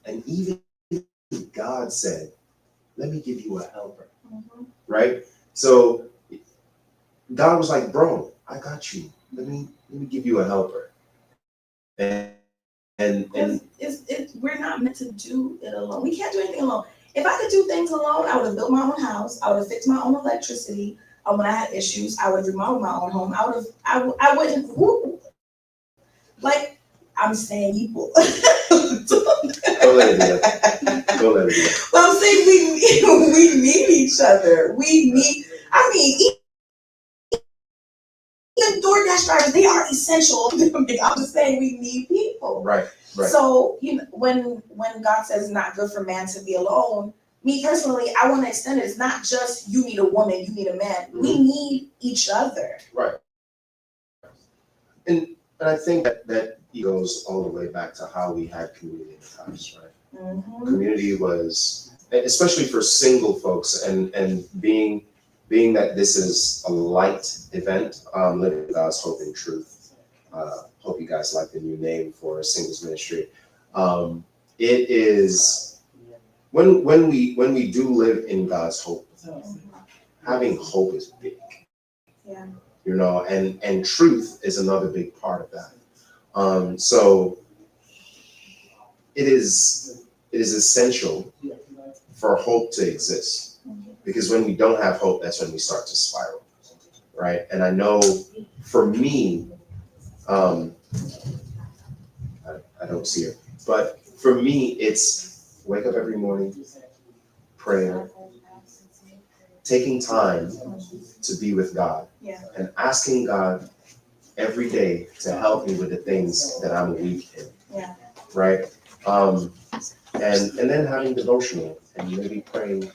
[SPEAKER 2] and even God said, let me give you a helper, right? So God was like, bro, I got you. Let me give you a helper. And
[SPEAKER 5] we're not meant to do it alone. We can't do anything alone. If I could do things alone, I would have built my own house. I would have fixed my own electricity. When I had issues, I would have remodeled my own home. I wouldn't. Whoop. Like I'm saying, people.
[SPEAKER 2] Don't let it be.
[SPEAKER 5] Well, I'm saying we need each other. We need. I mean, even DoorDash drivers, they are essential. I'm just saying we need people.
[SPEAKER 2] Right.
[SPEAKER 5] So when God says not good for man to be alone, me personally, I want to extend it. It's not just you need a woman, you need a man. We need each other.
[SPEAKER 2] Right. And I think that goes all the way back to how we had community in the house, right? Community was, especially for single folks, and being that this is a light event, Living God's Hope and Truth. Hope you guys like the new name for singles ministry. It is when we do live in God's hope, having hope is big.
[SPEAKER 5] Yeah.
[SPEAKER 2] And truth is another big part of that. So it is essential for hope to exist, because when we don't have hope, that's when we start to spiral, right? And I know for me, I don't see her, but for me, it's wake up every morning, prayer, taking time to be with God,
[SPEAKER 5] Yeah.
[SPEAKER 2] and asking God every day to help me with the things that I'm weak in.
[SPEAKER 5] Yeah.
[SPEAKER 2] Right? And then having devotional and maybe praying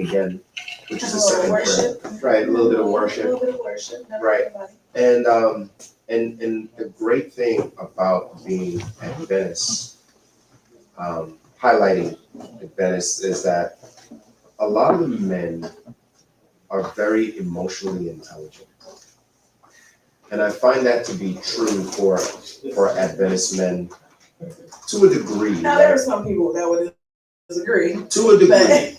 [SPEAKER 2] again, which is a second prayer. Right, a little bit of
[SPEAKER 5] A
[SPEAKER 2] worship.
[SPEAKER 5] little bit of worship. Never
[SPEAKER 2] Right.
[SPEAKER 5] everybody.
[SPEAKER 2] And the great thing about being Adventist, highlighting Adventist, is that a lot of the men are very emotionally intelligent. And I find that to be true for Adventist men to a degree.
[SPEAKER 5] Now, there are some people that would disagree.
[SPEAKER 2] To a degree.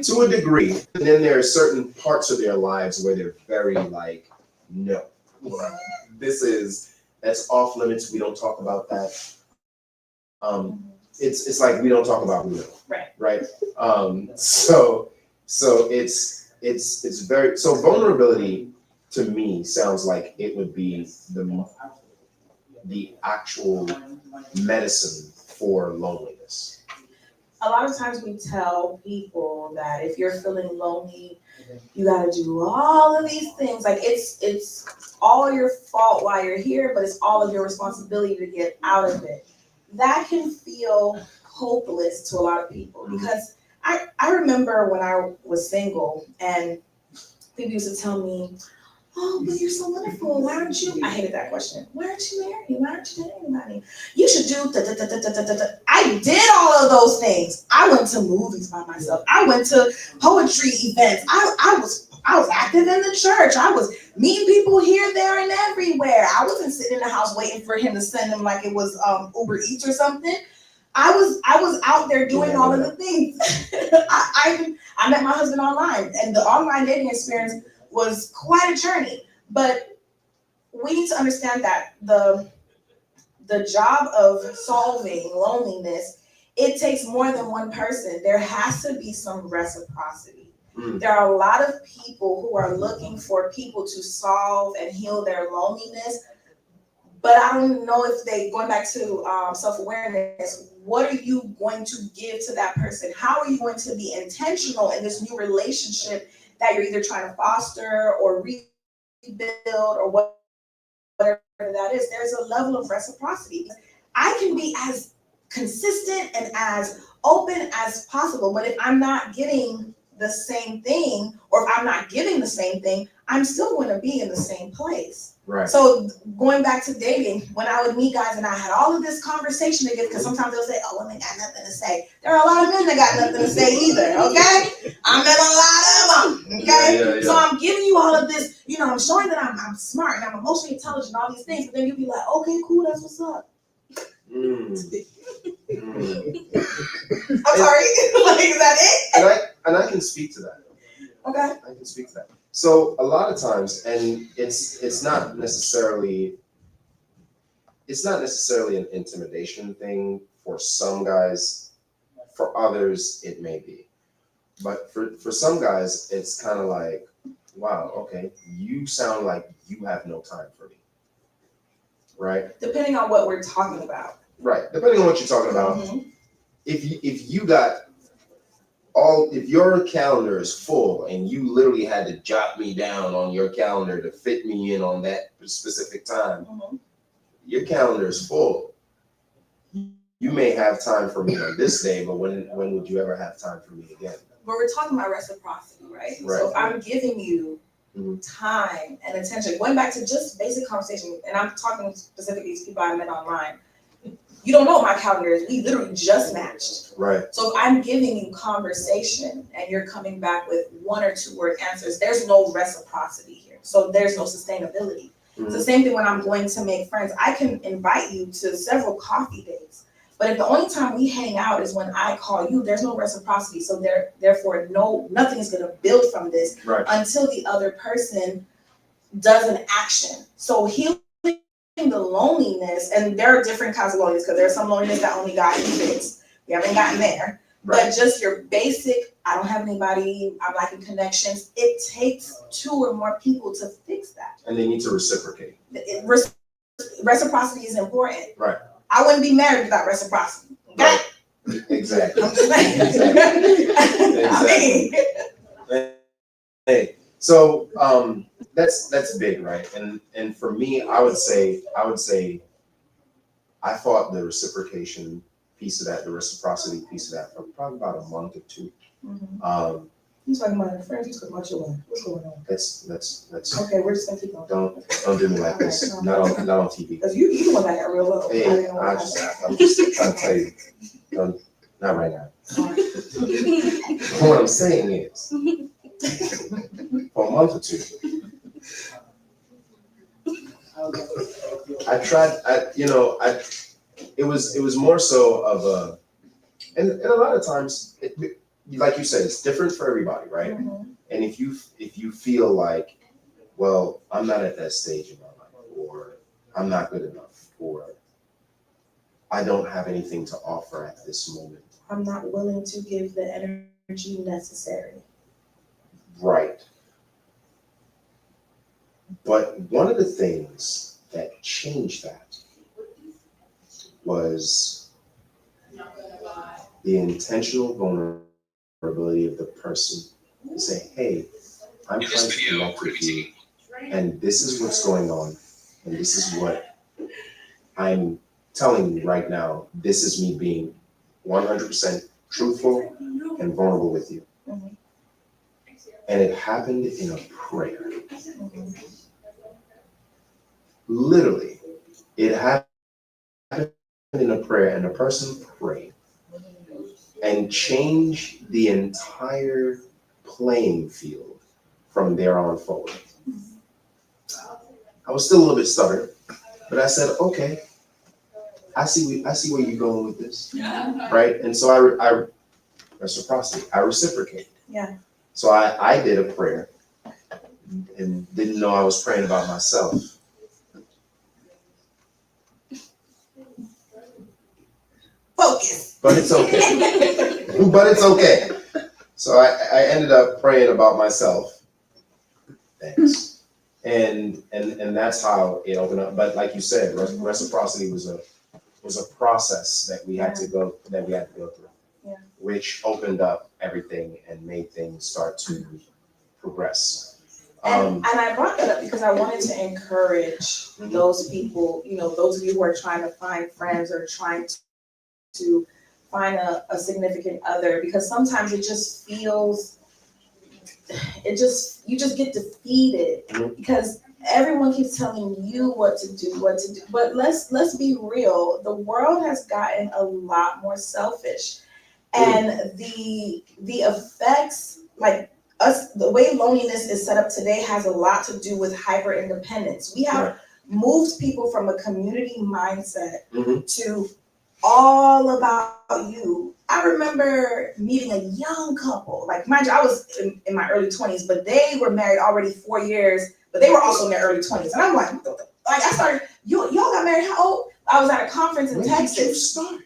[SPEAKER 2] To a degree. And then there are certain parts of their lives where they're very like, no. That's off limits. We don't talk about that. It's like we don't talk about Reno.
[SPEAKER 5] Right.
[SPEAKER 2] Right. So it's very, so vulnerability to me sounds like it would be the actual medicine for loneliness.
[SPEAKER 5] A lot of times we tell people that if you're feeling lonely, you gotta do all of these things. Like it's all your fault while you're here, but it's all of your responsibility to get out of it. That can feel hopeless to a lot of people because I remember when I was single and people used to tell me, oh, but you're so wonderful. Why aren't you? I hated that question. Why aren't you married? Why aren't you dating anybody? You should do da, da, da, da, da, da, da. I did all of those things. I went to movies by myself. I went to poetry events. I was active in the church. I was meeting people here, there, and everywhere. I wasn't sitting in the house waiting for him to send them like it was Uber Eats or something. I was out there doing all of the things. I met my husband online, and the online dating experience was quite a journey. But we need to understand that the job of solving loneliness, it takes more than one person. There has to be some reciprocity. There are a lot of people who are looking for people to solve and heal their loneliness, but I don't know if going back to self-awareness, what are you going to give to that person? How are you going to be intentional in this new relationship that you're either trying to foster or rebuild or whatever that is? There's a level of reciprocity. I can be as consistent and as open as possible, but if I'm not getting the same thing, or if I'm not giving the same thing, I'm still going to be in the same place.
[SPEAKER 2] Right.
[SPEAKER 5] So going back to dating, when I would meet guys and I had all of this conversation to give, because sometimes they'll say, oh, women got nothing to say. There are a lot of men that got nothing to say either, okay? I met a lot of them, okay? Yeah. So I'm giving you all of this, I'm showing that I'm smart and I'm emotionally intelligent, all these things, but then you'll be like, okay, cool, that's what's up. I'm sorry, like, is that it?
[SPEAKER 2] And I can speak to that.
[SPEAKER 5] Okay.
[SPEAKER 2] I can speak to that. So a lot of times, and it's not necessarily an intimidation thing for some guys. For others, it may be. But for some guys, it's kind of like, wow, okay, you sound like you have no time for me. Right?
[SPEAKER 5] Depending on what we're talking about.
[SPEAKER 2] Right. Depending on what you're talking about. Mm-hmm. If your calendar is full and you literally had to jot me down on your calendar to fit me in on that specific time, your calendar is full. You may have time for me on this day, but when would you ever have time for me again?
[SPEAKER 5] But we're talking about reciprocity, right? So if I'm giving you time and attention, going back to just basic conversation, and I'm talking specifically to people I met online, you don't know what my calendar is. We literally just matched.
[SPEAKER 2] Right.
[SPEAKER 5] So if I'm giving you conversation and you're coming back with 1 or 2 word answers, there's no reciprocity here. So there's no sustainability. It's the same thing when I'm going to make friends. I can invite you to several coffee dates, but if the only time we hang out is when I call you, there's no reciprocity. So therefore, nothing is going to build from this until the other person does an action. So healing the loneliness, and there are different kinds of loneliness, because there's some loneliness that only God can fix. We haven't gotten there.
[SPEAKER 2] Right.
[SPEAKER 5] But just your basic, I don't have anybody, I'm lacking connections, it takes 2 or more people to fix that.
[SPEAKER 2] And they need to reciprocate.
[SPEAKER 5] Reciprocity is important.
[SPEAKER 2] Right.
[SPEAKER 5] I wouldn't be married without reciprocity. Okay?
[SPEAKER 2] Right. Exactly.
[SPEAKER 5] I'm just saying.
[SPEAKER 2] Exactly.
[SPEAKER 5] I mean,
[SPEAKER 2] Hey, so that's big, right? And for me, I would say I thought the reciprocation piece of that, the reciprocity piece of that, for probably about a month or 2.
[SPEAKER 5] You talking about your friends, you talking about your wife. What's going on?
[SPEAKER 2] That's
[SPEAKER 5] Okay, we're just gonna keep going.
[SPEAKER 2] don't do me like this. Not on TV.
[SPEAKER 5] Because you the one that got real low. I
[SPEAKER 2] Hey,
[SPEAKER 5] didn't know what
[SPEAKER 2] I'm just trying to tell you. Not right now. What I'm saying is, for a month or 2, I tried. It was more so of a, and a lot of times, like you said, it's different for everybody, right?
[SPEAKER 5] Mhm.
[SPEAKER 2] And if you feel like, well, I'm not at that stage in my life, or I'm not good enough, or I don't have anything to offer at this moment.
[SPEAKER 5] I'm not willing to give the energy necessary.
[SPEAKER 2] Right. But one of the things that changed that was the intentional vulnerability of the person to say, hey, I'm trying to connect with you, and this is what's going on, and this is what I'm telling you right now. This is me being 100% truthful and vulnerable with you.
[SPEAKER 5] Mhm.
[SPEAKER 2] And it happened in a prayer.
[SPEAKER 5] Mhm.
[SPEAKER 2] Literally, it happened in a prayer, and a person prayed and changed the entire playing field from there on forward. I was still a little bit stubborn, but I said, okay, I see where you're going with this, right? And so I reciprocity, I reciprocated.
[SPEAKER 5] Yeah.
[SPEAKER 2] So I did a prayer and didn't know I was praying about myself.
[SPEAKER 5] Focus.
[SPEAKER 2] But it's okay. But it's okay. So I ended up praying about myself. Thanks. And that's how it opened up. But like you said, reciprocity was a process that we had to go through.
[SPEAKER 5] Yeah.
[SPEAKER 2] Which opened up everything and made things start to progress.
[SPEAKER 5] And I brought that up because I wanted to encourage
[SPEAKER 2] Mhm.
[SPEAKER 5] those people, those of you who are trying to find friends or trying to find a significant other, because sometimes it just feels, you just get defeated
[SPEAKER 2] Mhm.
[SPEAKER 5] because everyone keeps telling you what to do. But let's be real. The world has gotten a lot more selfish. And the effects, like the way loneliness is set up today has a lot to do with hyper independence. We have moved people from a community mindset
[SPEAKER 2] Mhm.
[SPEAKER 5] to all about you. I remember meeting a young couple, like mind you, I was in my early 20s, but they were married already 4 years, but they were also in their early 20s. And I'm like I started, y'all got married how old? I was at a conference in
[SPEAKER 2] When did you
[SPEAKER 5] Texas.
[SPEAKER 2] start?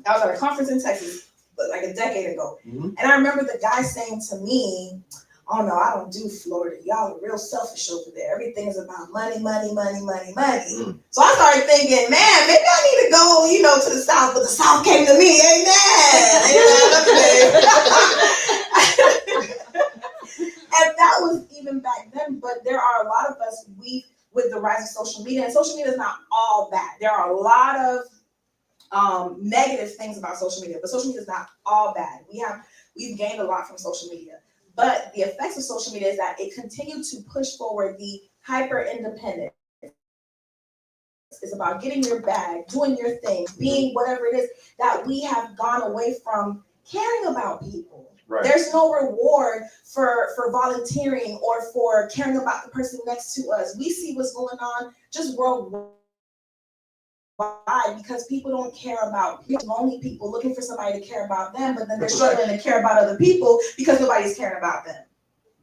[SPEAKER 5] I was at a conference in Texas like a decade ago.
[SPEAKER 2] Mhm.
[SPEAKER 5] And I remember the guy saying to me, oh no, I don't do Florida. Y'all are real selfish over there. Everything is about money, money, money, money, money.
[SPEAKER 2] Mm.
[SPEAKER 5] So I started thinking, man, maybe I need to go, to the South, but the South came to me. Amen. And that was even back then, but there are a lot of us, with the rise of social media, and social media is not all bad. There are a lot of negative things about social media, but social media is not all bad. We've gained a lot from social media, but the effects of social media is that it continued to push forward the hyper independence. It's about getting your bag, doing your thing, being whatever it is, that we have gone away from caring about people.
[SPEAKER 2] Right.
[SPEAKER 5] There's no reward for volunteering or for caring about the person next to us. We see what's going on just worldwide because people don't care about lonely people looking for somebody to care about them, but then they're struggling to care about other people because nobody's caring about them.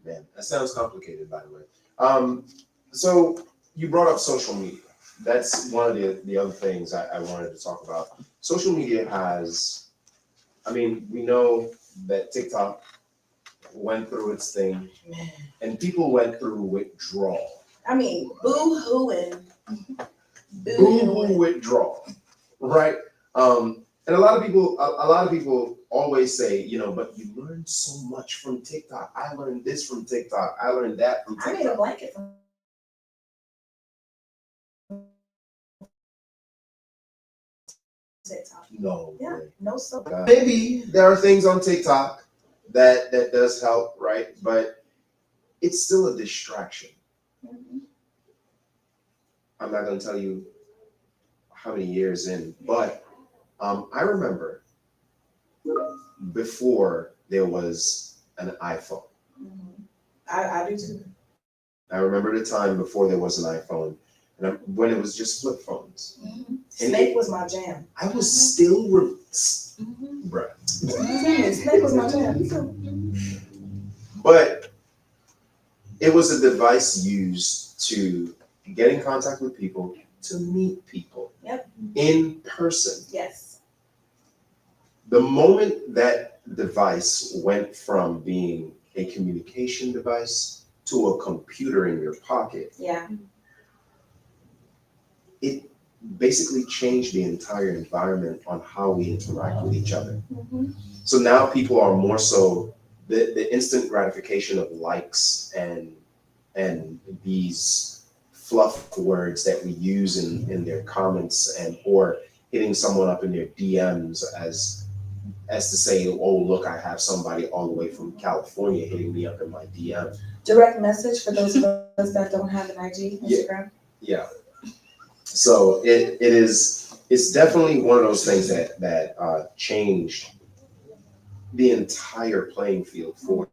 [SPEAKER 2] Man, that sounds complicated, by the way. So you brought up social media. That's one of the other things I wanted to talk about. Social media has I mean, we know that TikTok went through its thing,
[SPEAKER 5] Man.
[SPEAKER 2] and people went through withdrawal.
[SPEAKER 5] I mean, boo-hooing.
[SPEAKER 2] Boo-hoo withdrawal, right? And a lot of people always say, you know, but you learn so much from TikTok. I learned this from TikTok. I learned that from
[SPEAKER 5] I made a
[SPEAKER 2] TikTok.
[SPEAKER 5] blanket from TikTok.
[SPEAKER 2] No.
[SPEAKER 5] Yeah,
[SPEAKER 2] way.
[SPEAKER 5] no soap.
[SPEAKER 2] Maybe there are things on TikTok that does help, right? But it's still a distraction.
[SPEAKER 5] Mhm.
[SPEAKER 2] I'm not gonna tell you how many years in, but I remember before there was an iPhone.
[SPEAKER 5] Mhm. I do too.
[SPEAKER 2] I remember the time before there was an iPhone, and when it was just flip phones.
[SPEAKER 5] Snake was my jam.
[SPEAKER 2] I was still, bruh.
[SPEAKER 5] Snake was my jam.
[SPEAKER 2] But it was a device used to get in contact with people, to meet people.
[SPEAKER 5] Yep.
[SPEAKER 2] In person.
[SPEAKER 5] Yes.
[SPEAKER 2] The moment that device went from being a communication device to a computer in your pocket,
[SPEAKER 5] Yeah.
[SPEAKER 2] it basically changed the entire environment on how we interact with each other.
[SPEAKER 5] Mhm.
[SPEAKER 2] So now people are more so the instant gratification of likes and these fluff words that we use in their comments and or hitting someone up in their DMs as to say, oh look, I have somebody all the way from California hitting me up in my DM.
[SPEAKER 5] Direct message for those of us that don't have an IG, Instagram.
[SPEAKER 2] Yeah. So it's definitely one of those things that changed the entire playing field for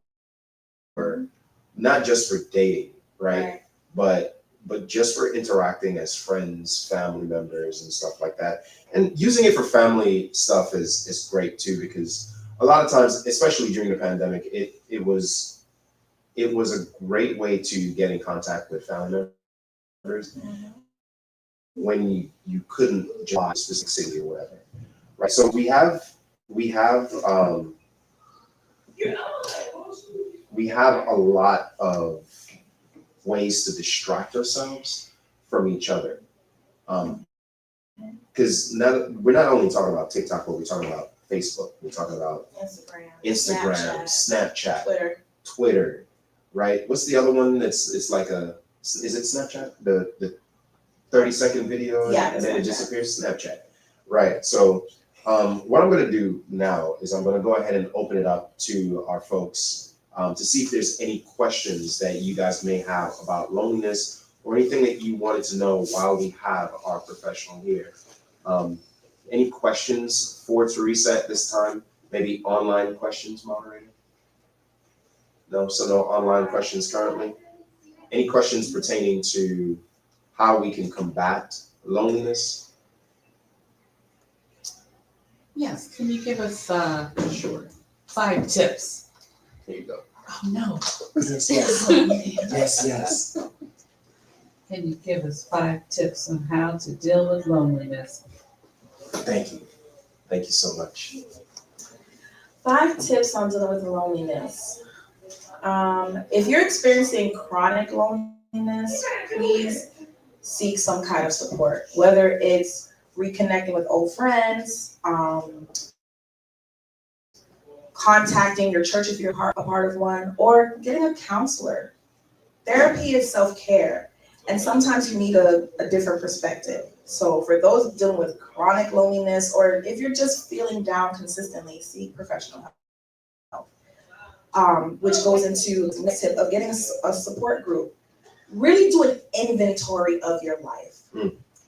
[SPEAKER 2] not just for dating, right? But just for interacting as friends, family members, and stuff like that. And using it for family stuff is great too, because a lot of times, especially during the pandemic, it was a great way to get in contact with family members when you couldn't drive a specific city or whatever, right? So we have a lot of ways to distract ourselves from each other. Because we're not only talking about TikTok, but we're talking about Facebook. We're talking about Instagram, Snapchat, Twitter, right? What's the other one it's like is it Snapchat? The 30-second video and then it disappears? Snapchat. Right. So what I'm going to do now is I'm going to go ahead and open it up to our folks to see if there's any questions that you guys may have about loneliness or anything that you wanted to know while we have our professional here. Any questions for Teresa at this time? Maybe online questions, moderator? No, so no online questions currently. Any questions pertaining to how we can combat loneliness?
[SPEAKER 1] Yes, can you give us, sure, 5 tips?
[SPEAKER 2] There you go.
[SPEAKER 1] Oh, no.
[SPEAKER 2] Yes, yes. Yes.
[SPEAKER 1] Can you give us 5 tips on how to deal with loneliness?
[SPEAKER 2] Thank you. Thank you so much.
[SPEAKER 5] 5 tips on dealing with loneliness. If you're experiencing chronic loneliness, please seek some kind of support, whether it's reconnecting with old friends, contacting your church if you're a part of one, or getting a counselor. Therapy is self-care, and sometimes you need a different perspective. So for those dealing with chronic loneliness, or if you're just feeling down consistently, seek professional help. Which goes into the next tip of getting a support group. Really do an inventory of your life.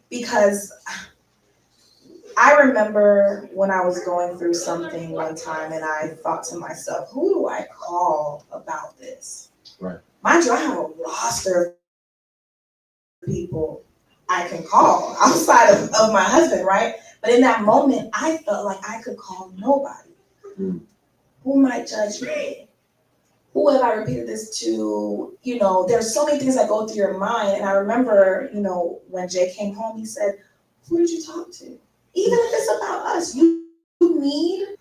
[SPEAKER 5] Because I remember when I was going through something one time and I thought to myself, who do I call about this?
[SPEAKER 2] Right.
[SPEAKER 5] Mind you, I have a roster of people I can call outside of my husband, right? But in that moment, I felt like I could call nobody. Who might judge me? Who have I repeated this to? You know, there's so many things that go through your mind. And I remember, you know, when Jay came home, he said, who did you talk to? Even if it's about us, you need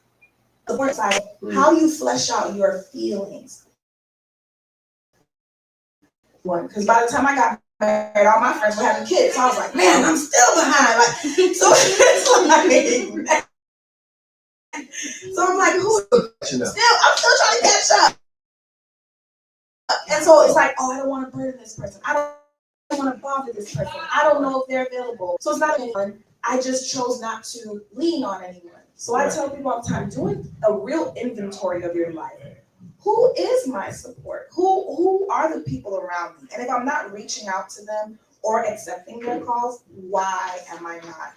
[SPEAKER 5] support side, how you flesh out your feelings. Because by the time I got married, all my friends were having kids. So I was like, man, I'm still behind. Like, so it's like, so I'm like, I'm still trying to catch up. And so it's like, oh, I don't want to burden this person. I don't want to bother this person. I don't know if they're available. So it's not anyone. I just chose not to lean on anyone. So I tell people all the time, doing a real inventory of your life. Who is my support? Who are the people around me? And if I'm not reaching out to them or accepting their calls, why am I not?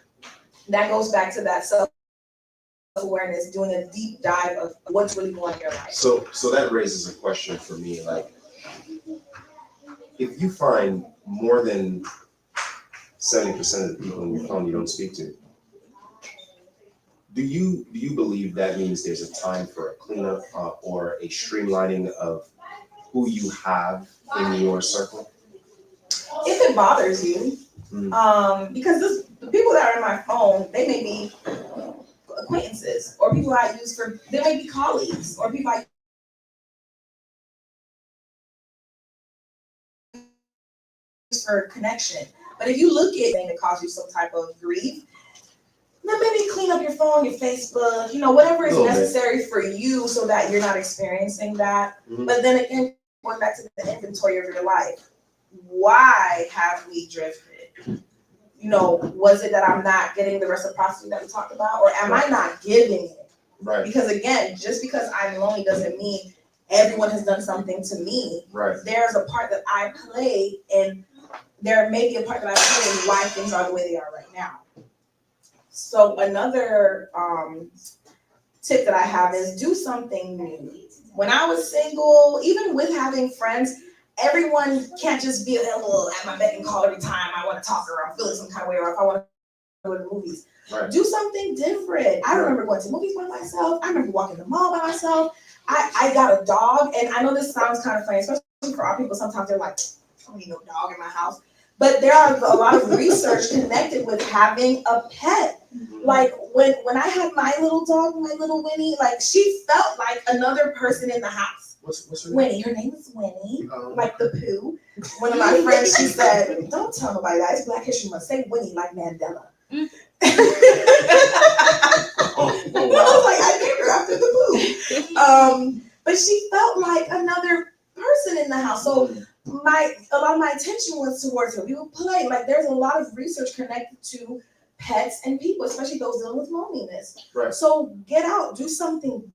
[SPEAKER 5] That goes back to that self-awareness, doing a deep dive of what's really going on in your life.
[SPEAKER 2] So that raises a question for me, like, if you find more than 70% of the people in your phone you don't speak to, do you believe that means there's a time for a cleanup or a streamlining of who you have in your circle?
[SPEAKER 5] If it bothers you, because the people that are in my phone, they may be acquaintances or people I use they may be colleagues or people I use for connection. But if you look at anything that causes you some type of grief, then maybe clean up your phone, your Facebook, whatever is necessary for you so that you're not experiencing that.
[SPEAKER 2] Mm-hmm.
[SPEAKER 5] But then again, going back to the inventory of your life, why have we drifted? Was it that I'm not getting the reciprocity that we talked about, or am I not giving it?
[SPEAKER 2] Right.
[SPEAKER 5] Because again, just because I'm lonely doesn't mean everyone has done something to me.
[SPEAKER 2] Right.
[SPEAKER 5] There's a part that I play, and there may be a part that I play in why things are the way they are right now. So another tip that I have is do something new. When I was single, even with having friends, everyone can't just be available at my beck and call every time I want to talk or I'm feeling some kind of way or if I want to go to the movies.
[SPEAKER 2] Right.
[SPEAKER 5] Do something different. I remember going to movies by myself. I remember walking the mall by myself. I got a dog, and I know this sounds kind of funny, especially for our people. Sometimes they're like, I don't need no dog in my house. But there are a lot of research connected with having a pet. Like when I had my little dog, my little Winnie, like she felt like another person in the house.
[SPEAKER 2] What's her name?
[SPEAKER 5] Winnie, her name is Winnie, like the poo. One of my friends, she said, don't tell nobody that, it's Black History Month, say Winnie like Mandela.
[SPEAKER 2] Oh,
[SPEAKER 5] I
[SPEAKER 2] wow.
[SPEAKER 5] was like, I named her after the poo. But she felt like another person in the house. So a lot of my attention was towards her. We would play. Like there's a lot of research connected to pets and people, especially those dealing with loneliness.
[SPEAKER 2] Right.
[SPEAKER 5] So get out, do something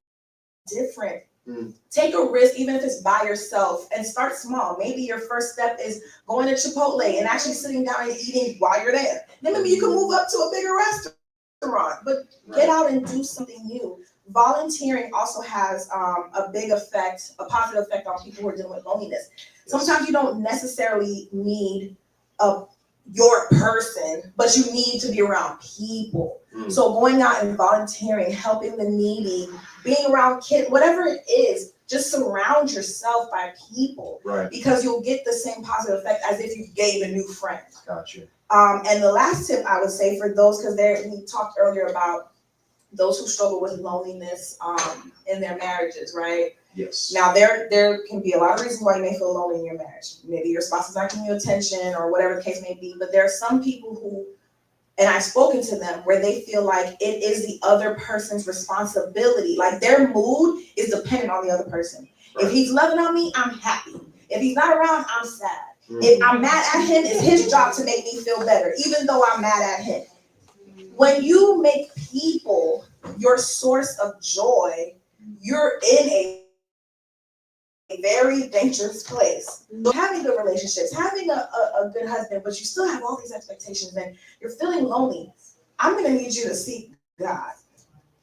[SPEAKER 5] different. Take a risk, even if it's by yourself, and start small. Maybe your first step is going to Chipotle and actually sitting down and eating while you're there. Then maybe you can move up to a bigger restaurant, but get out and do something new. Volunteering also has a big effect, a positive effect on people who are dealing with loneliness. Sometimes you don't necessarily need your person, but you need to be around people. So going out and volunteering, helping the needy, being around kids, whatever it is, just surround yourself by people.
[SPEAKER 2] Right.
[SPEAKER 5] Because you'll get the same positive effect as if you gave a new friend.
[SPEAKER 2] Gotcha.
[SPEAKER 5] And the last tip I would say for those, because we talked earlier about those who struggle with loneliness in their marriages, right?
[SPEAKER 2] Yes.
[SPEAKER 5] Now there can be a lot of reasons why you may feel lonely in your marriage. Maybe your spouse is not giving you attention or whatever the case may be, but there are some people who, and I've spoken to them, where they feel like it is the other person's responsibility. Like their mood is dependent on the other person. Right. If he's loving on me, I'm happy. If he's not around, I'm sad. If I'm mad at him, it's his job to make me feel better, even though I'm mad at him. When you make people your source of joy, you're in a very dangerous place. So having good relationships, having a good husband, but you still have all these expectations and you're feeling lonely, I'm going to need you to seek God,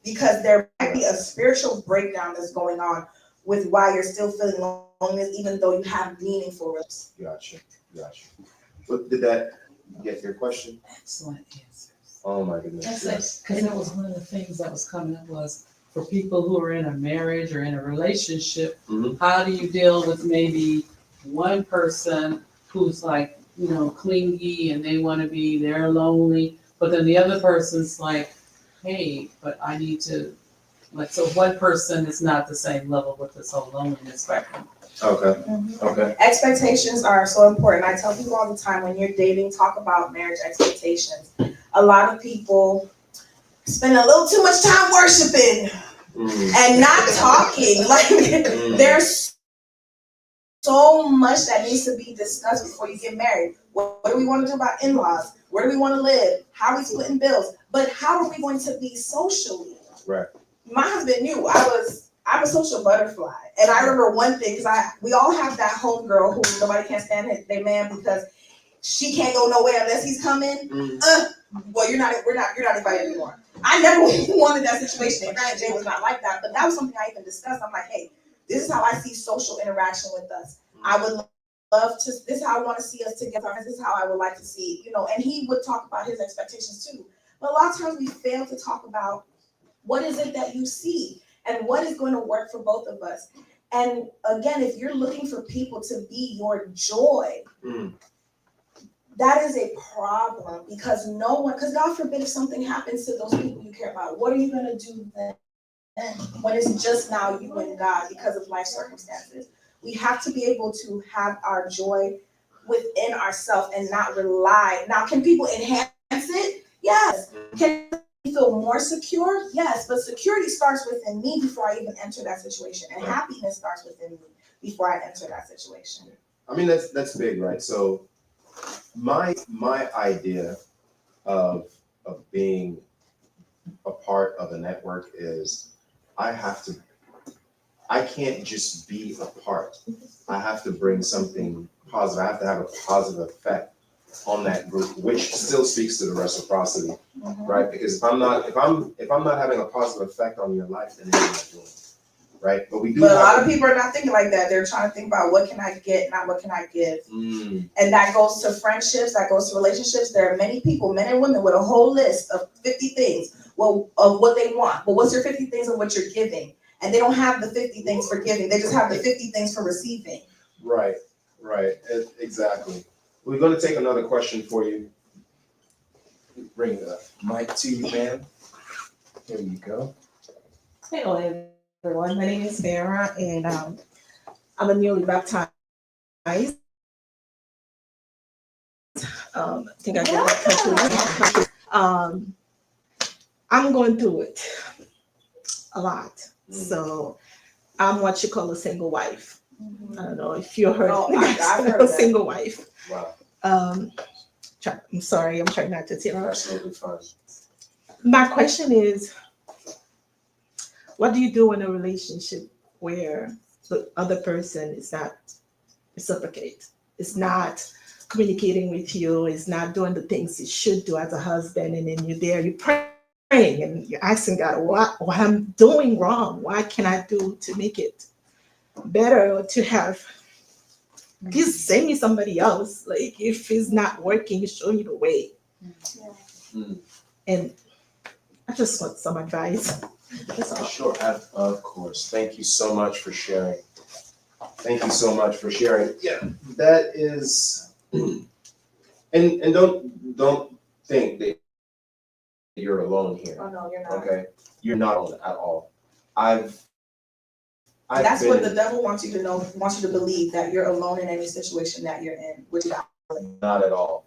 [SPEAKER 5] because there might be a spiritual breakdown that's going on with why you're still feeling lonely, even though you have meaningful relationships.
[SPEAKER 2] Gotcha. But did that get your question?
[SPEAKER 1] Excellent answers.
[SPEAKER 2] Oh my goodness.
[SPEAKER 1] Yes, because that was one of the things that was coming up was for people who are in a marriage or in a relationship, how do you deal with maybe one person who's like, clingy and they want to be, they're lonely, but then the other person's like, hey, but I need to Like, so one person is not the same level with this whole loneliness spectrum.
[SPEAKER 2] Okay,
[SPEAKER 5] Mhm.
[SPEAKER 2] okay.
[SPEAKER 5] Expectations are so important. I tell people all the time, when you're dating, talk about marriage expectations. A lot of people spend a little too much time worshiping and not talking. Like, there's so much that needs to be discussed before you get married. What do we want to do about in-laws? Where do we want to live? How are we splitting bills? But how are we going to be socially?
[SPEAKER 2] Right.
[SPEAKER 5] My husband knew I'm a social butterfly. And I remember one thing, because we all have that homegirl who nobody can stand their man because she can't go nowhere unless he's coming. Well, you're not invited anymore. I never wanted that situation. And Granted, Jay was not like that, but that was something I even discussed. I'm like, hey, this is how I see social interaction with us. I would love to, this is how I want to see us together. This is how I would like to see, and he would talk about his expectations too. But a lot of times we fail to talk about what is it that you see and what is going to work for both of us. And again, if you're looking for people to be your joy, that is a problem, because because God forbid if something happens to those people you care about, what are you going to do then? When it's just now you and God because of life circumstances. We have to be able to have our joy within ourselves and not rely. Now, can people enhance it? Yes. Can you feel more secure? Yes. But security starts within me before I even enter that situation. And happiness starts within me before I enter that situation.
[SPEAKER 2] I mean, that's big, right? So my idea of being a part of a network is I can't just be a part. I have to bring something positive. I have to have a positive effect on that group, which still speaks to the reciprocity, right? Because if I'm not having a positive effect on your life, then what am I doing? Right? But
[SPEAKER 5] a lot of people are not thinking like that. They're trying to think about what can I get, not what can I give. And that goes to friendships, that goes to relationships. There are many people, men and women, with a whole list of 50 things of what they want. But what's your 50 things of what you're giving? And they don't have the 50 things for giving. They just have the 50 things for receiving.
[SPEAKER 2] Right. Exactly. We're going to take another question for you. Bring the mic to you, ma'am. Here you go.
[SPEAKER 6] Hello, everyone. My name is Farah, and I'm a newly baptized. I think I get that. I'm going through it a lot. So I'm what you call a single wife. I don't know if you heard.
[SPEAKER 5] I've heard
[SPEAKER 6] a single wife.
[SPEAKER 2] Wow.
[SPEAKER 6] I'm sorry. I'm trying not to tear up.
[SPEAKER 2] Absolutely fine.
[SPEAKER 6] My question is, what do you do in a relationship where the other person is not reciprocate, is not communicating with you, is not doing the things you should do as a husband, and then you're praying and you're asking God, what I'm doing wrong? What can I do to make it better, or to have, please send me somebody else. Like, if it's not working, show me the way. And I just want some advice. That's all.
[SPEAKER 2] Sure, of course. Thank you so much for sharing. Yeah, that is, and don't think that you're alone here.
[SPEAKER 5] Oh no, you're not.
[SPEAKER 2] Okay, you're not alone at all.
[SPEAKER 5] That's what the devil wants you to know, wants you to believe, that you're alone in any situation that you're in, which is
[SPEAKER 2] not at all.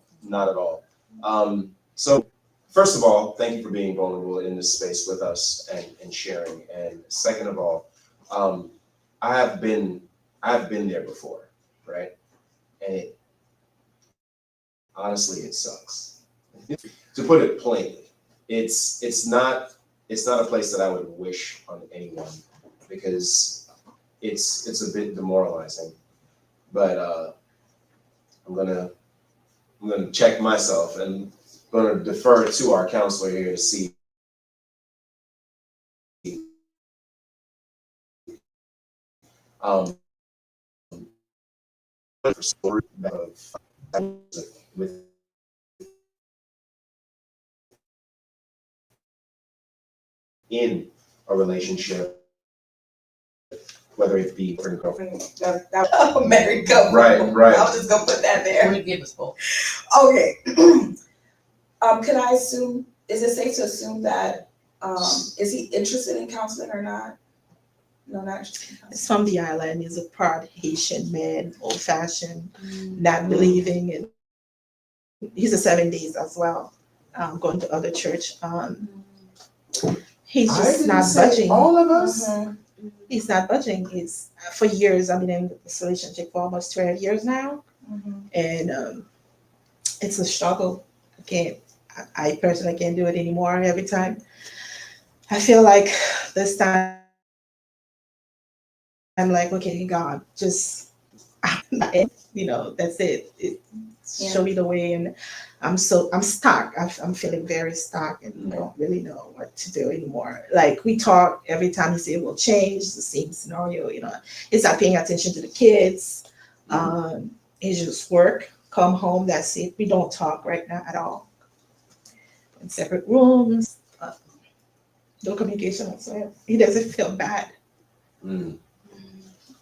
[SPEAKER 2] So first of all, thank you for being vulnerable in this space with us and sharing. And second of all, I have been there before, right? And honestly, it sucks. To put it plainly, it's not a place that I would wish on anyone, because it's a bit demoralizing. But I'm gonna check myself, and going to defer to our counselor here to see with in a relationship, whether it be for girlfriend.
[SPEAKER 5] that married couple.
[SPEAKER 2] Right.
[SPEAKER 5] I was just gonna put that there.
[SPEAKER 1] We give us both.
[SPEAKER 5] Okay. Could I assume? Is it safe to assume that Is he interested in counseling or not? No, not interested in counseling.
[SPEAKER 6] He's from the island. He's a proud Haitian man, old fashioned, not believing in. He's a 7 days as well, going to other church. He's
[SPEAKER 3] I
[SPEAKER 6] just
[SPEAKER 3] didn't
[SPEAKER 6] not
[SPEAKER 3] say
[SPEAKER 6] budging.
[SPEAKER 3] all of us.
[SPEAKER 5] Mhm.
[SPEAKER 6] He's not budging. He's for years. I've been in this relationship for almost 12 years now,
[SPEAKER 5] Mhm.
[SPEAKER 6] and it's a struggle. I personally can't do it anymore. Every time I feel like this time, I'm like, okay, God, just that's it. Show me the way, and I'm stuck. I'm feeling very stuck, and I don't really know what to do anymore. Like we talk every time he say we'll change the same scenario. He's not paying attention to the kids. He just work, come home. That's it. We don't talk right now at all. In separate rooms, no communication whatsoever. He doesn't feel bad.
[SPEAKER 2] Mm.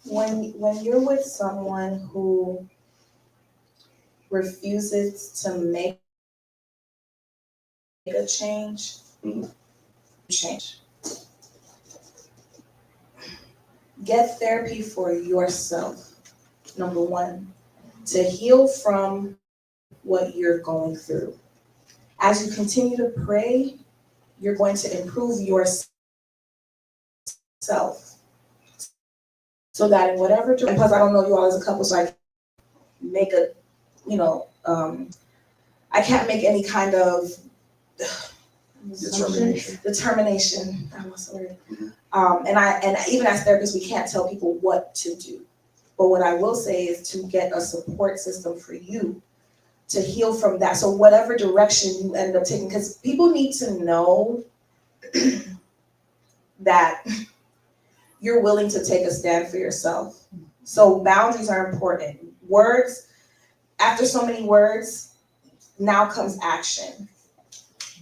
[SPEAKER 5] When you're with someone who refuses to make a change, change. Get therapy for yourself, number one, to heal from what you're going through. As you continue to pray, you're going to improve yourself. So that in whatever, and plus I don't know you all as a couple, so I make a, I can't make any kind of determination. I'm sorry. And even as therapists, we can't tell people what to do. But what I will say is to get a support system for you to heal from that. So whatever direction you end up taking, because people need to know that you're willing to take a stand for yourself. So boundaries are important. Words, after so many words, now comes action.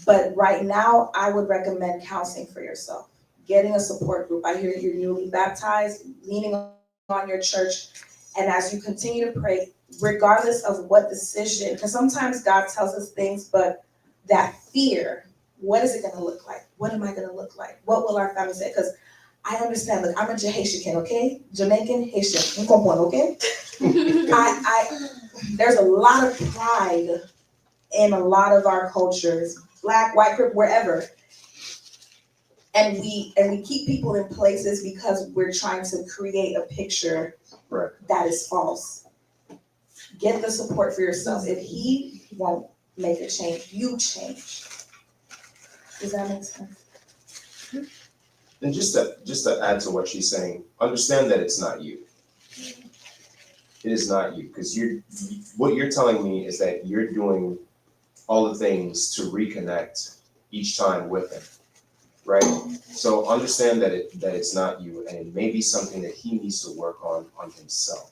[SPEAKER 5] But right now, I would recommend counseling for yourself, getting a support group. I hear you're newly baptized, leaning on your church. And as you continue to pray, regardless of what decision, because sometimes God tells us things, but that fear, what is it gonna look like? What am I gonna look like? What will our family say? Because I understand, look, I'm a Haitian, okay? Jamaican, Haitian, okay? There's a lot of pride in a lot of our cultures, Black, white, wherever. And we keep people in places because we're trying to create a picture that is false. Get the support for yourself. If he won't make a change, you change. Does that make sense?
[SPEAKER 2] And just to add to what she's saying, understand that it's not you. It is not you, because what you're telling me is that you're doing all the things to reconnect each time with him, right? So understand that it's not you, and it may be something that he needs to work on himself,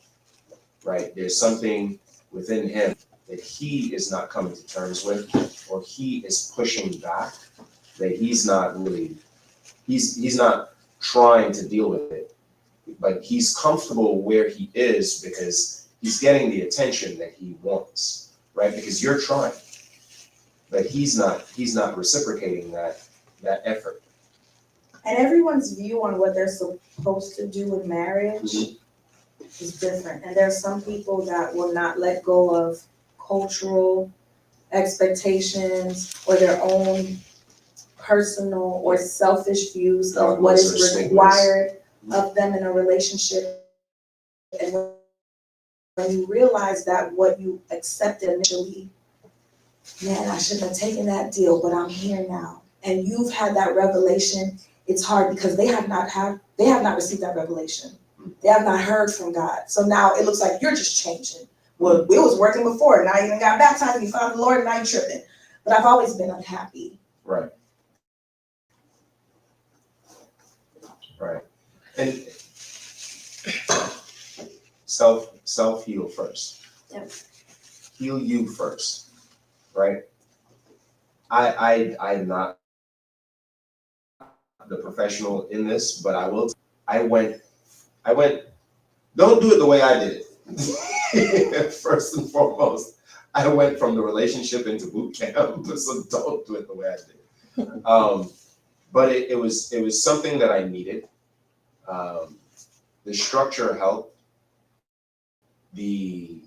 [SPEAKER 2] right? There's something within him that he is not coming to terms with, or he is pushing back, that he's not really. He's not trying to deal with it, but he's comfortable where he is because he's getting the attention that he wants, right? Because you're trying, but he's not reciprocating that effort.
[SPEAKER 5] And everyone's view on what they're supposed to do in marriage is different. And there's some people that will not let go of cultural expectations or their own personal or selfish views of what is required of them in a relationship. And when you realize that what you accepted initially, man, I shouldn't have taken that deal, but I'm here now. And you've had that revelation, it's hard because they have not received that revelation. They have not heard from God. So now it looks like you're just changing. Well, it was working before, now you even got baptized, you found the Lord, and now you're tripping. But I've always been unhappy.
[SPEAKER 2] Right. Right. And self heal first.
[SPEAKER 5] Yep.
[SPEAKER 2] Heal you first. Right? I'm not the professional in this, but I went, don't do it the way I did it. First and foremost, I went from the relationship into boot camp, so don't do it the way I did. but it was something that I needed. The structure helped. The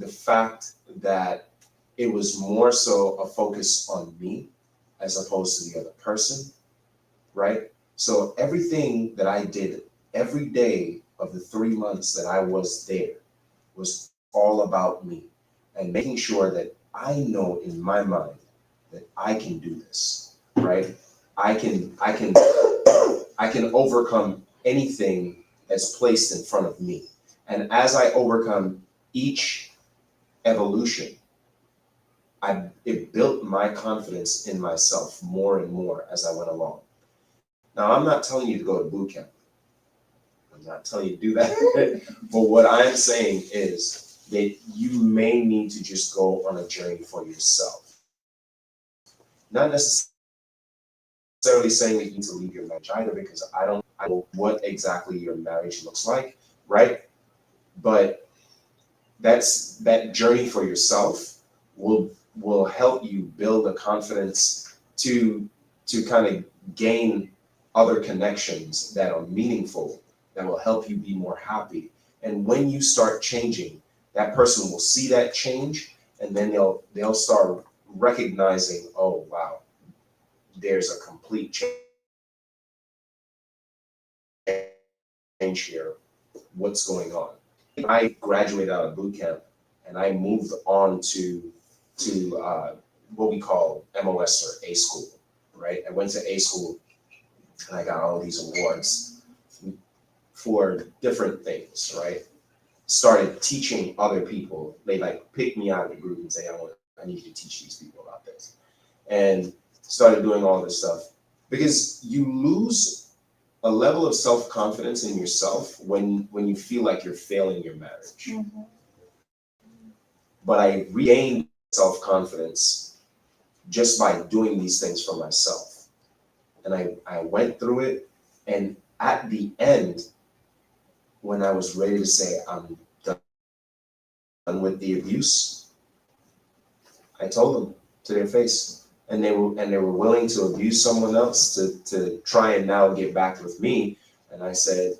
[SPEAKER 2] fact that it was more so a focus on me as opposed to the other person, right? So everything that I did every day of the 3 months that I was there was all about me and making sure that I know in my mind that I can do this, right? I can overcome anything that's placed in front of me. And as I overcome each evolution, it built my confidence in myself more and more as I went along. Now, I'm not telling you to go to boot camp. I'm not telling you to do that. But what I'm saying is that you may need to just go on a journey for yourself. Not necessarily saying that you need to leave your marriage either, because I don't know what exactly your marriage looks like, right? But that journey for yourself will help you build a confidence to kind of gain other connections that are meaningful, that will help you be more happy. And when you start changing, that person will see that change, and then they'll start recognizing, oh wow, there's a complete change here. What's going on? I graduated out of boot camp and I moved on to what we call MOS or A school, right? I went to A school and I got all these awards for different things, right? Started teaching other people. They like pick me out of the group and say, I need you to teach these people about this. And started doing all this stuff because you lose a level of self-confidence in yourself when you feel like you're failing your marriage.
[SPEAKER 5] Mm-hmm.
[SPEAKER 2] But I regained self-confidence just by doing these things for myself. And I went through it, and at the end, when I was ready to say I'm done with the abuse, I told them to their face. And they were willing to abuse someone else to try and now get back with me. And I said,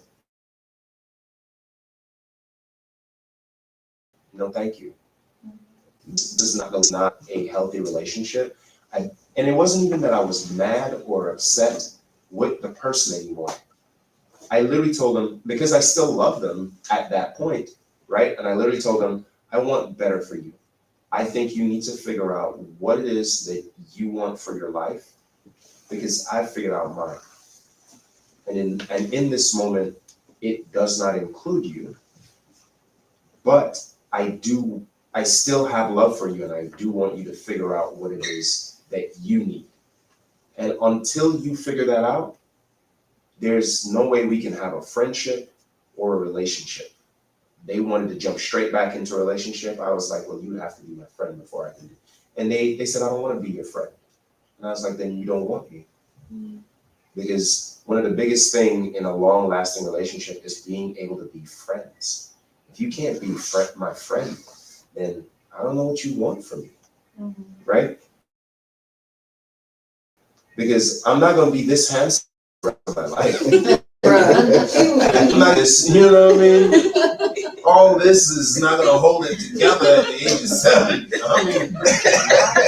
[SPEAKER 2] no, thank you. This is not a healthy relationship. And it wasn't even that I was mad or upset with the person anymore. I literally told them, because I still love them at that point, right? And I literally told them, I want better for you. I think you need to figure out what it is that you want for your life, because I figured out mine. And in this moment, it does not include you, but I still have love for you, and I do want you to figure out what it is that you need. And until you figure that out, there's no way we can have a friendship or a relationship. They wanted to jump straight back into a relationship. I was like, well, you have to be my friend before I can do it. And they said, I don't want to be your friend. And I was like, then you don't want me. Because one of the biggest things in a long-lasting relationship is being able to be friends. If you can't be my friend, then I don't know what you want from me, right? Because I'm not going to be this handsome for the rest of my life. I'm not this, you know what I mean? All this is not going to hold it together at the age of 70. I mean,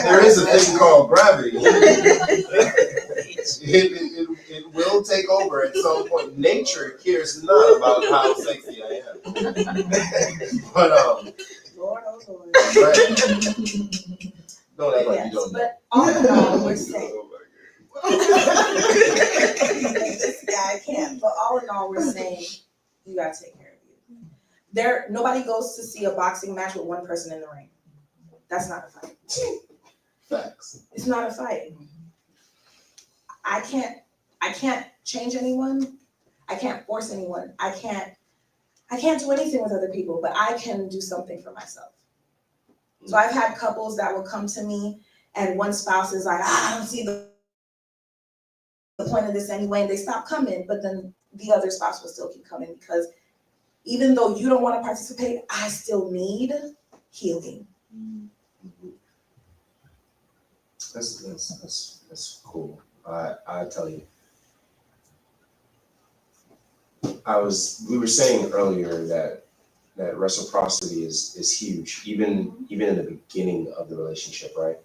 [SPEAKER 2] there is a thing called gravity. It will take over at some point. Nature cares not about how sexy I am. But
[SPEAKER 5] Lord, oh Lord.
[SPEAKER 2] right. Don't act like you don't know.
[SPEAKER 5] But all in all, we're saying. This guy can't. But all in all, we're saying you gotta take care of you. Nobody goes to see a boxing match with one person in the ring. That's not a fight.
[SPEAKER 2] Facts.
[SPEAKER 5] It's not a fight. I can't change anyone. I can't force anyone. I can't do anything with other people, but I can do something for myself. So I've had couples that will come to me and one spouse is like, I don't see the point of this anyway, and they stop coming, but then the other spouse will still keep coming, because even though you don't want to participate, I still need healing.
[SPEAKER 2] That's cool. I tell you, we were saying earlier that reciprocity is huge, even in the beginning of the relationship, right?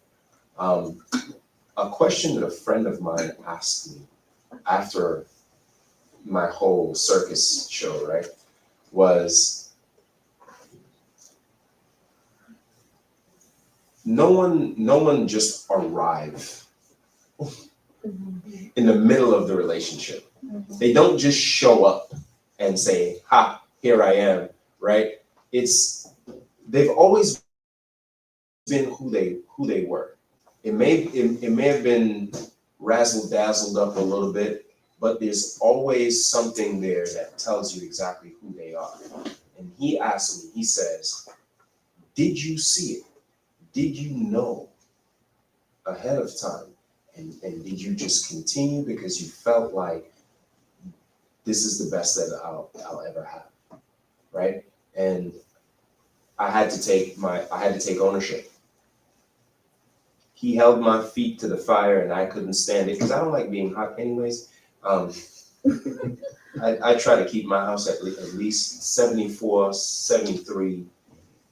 [SPEAKER 2] A question that a friend of mine asked me after my whole circus show, right, was no one just arrive in the middle of the relationship. They don't just show up and say, "Ha, here I am," right? They've always been who they were. It may have been razzle dazzled up a little bit, but there's always something there that tells you exactly who they are. And he asked me, he says, "Did you see it? Did you know ahead of time? And did you just continue because you felt like this is the best that I'll ever have?" Right? And I had to take ownership. He held my feet to the fire and I couldn't stand it because I don't like being hot anyways. I try to keep my house at least 74, 73.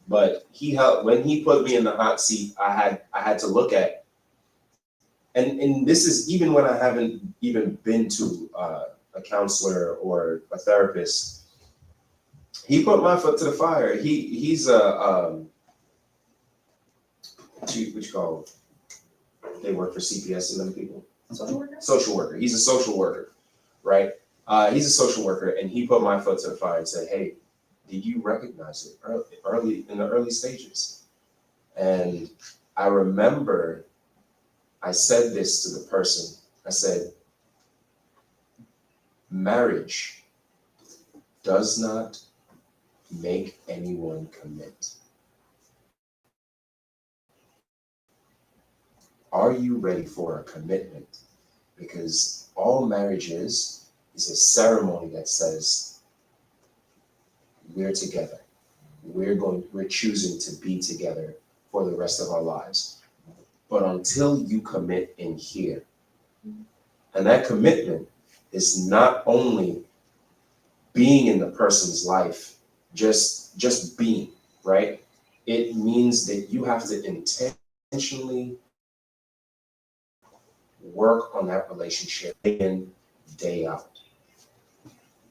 [SPEAKER 2] But when he put me in the hot seat, I had to look at, and this is even when I haven't even been to a counselor or a therapist. He put my foot to the fire. He's a what you call, they work for CPS and them people.
[SPEAKER 5] Social worker?
[SPEAKER 2] Social worker. He's a social worker, right? He's a social worker, and he put my foot to the fire and said, "Hey, did you recognize it early in the early stages?" And I remember I said this to the person. I said, "Marriage does not make anyone commit. Are you ready for a commitment? Because all marriage is a ceremony that says we're together. We're choosing to be together for the rest of our lives. But until you commit in here, and that commitment is not only being in the person's life, just being, right? It means that you have to intentionally work on that relationship day in, day out.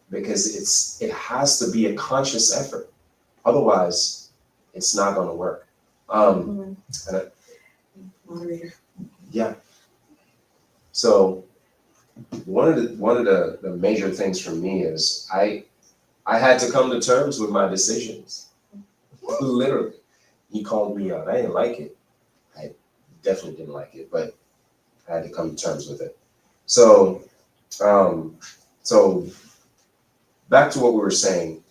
[SPEAKER 2] Because it has to be a conscious effort. Otherwise, it's not going to work. And
[SPEAKER 5] Moderator.
[SPEAKER 2] yeah. So one of the major things for me is I had to come to terms with my decisions. Literally. He called me out. I didn't like it. I definitely didn't like it, but I had to come to terms with it. So back to what we were saying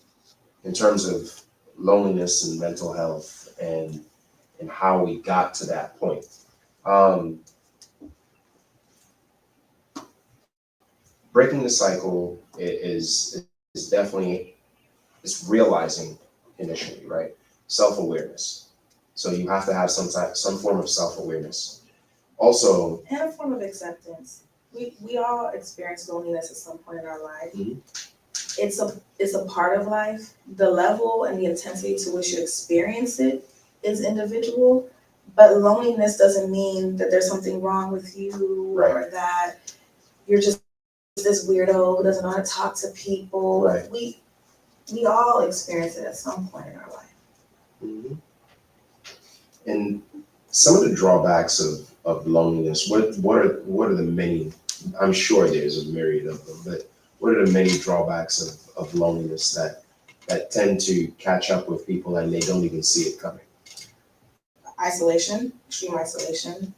[SPEAKER 2] in terms of loneliness and mental health and how we got to that point. Breaking the cycle is definitely, it's realizing initially, right? Self-awareness. So you have to have some form of self-awareness. Also,
[SPEAKER 5] And a form of acceptance. We all experience loneliness at some point in our life.
[SPEAKER 2] Mhm.
[SPEAKER 5] It's a part of life. The level and the intensity to which you experience it is individual, but loneliness doesn't mean that there's something wrong with you or that you're just this weirdo who doesn't know how to talk to people.
[SPEAKER 2] Right.
[SPEAKER 5] We all experience it at some point in our life.
[SPEAKER 2] Mhm. And some of the drawbacks of loneliness, what are the many, I'm sure there's a myriad of them, but what are the many drawbacks of loneliness that tend to catch up with people and they don't even see it coming?
[SPEAKER 5] Isolation, extreme isolation,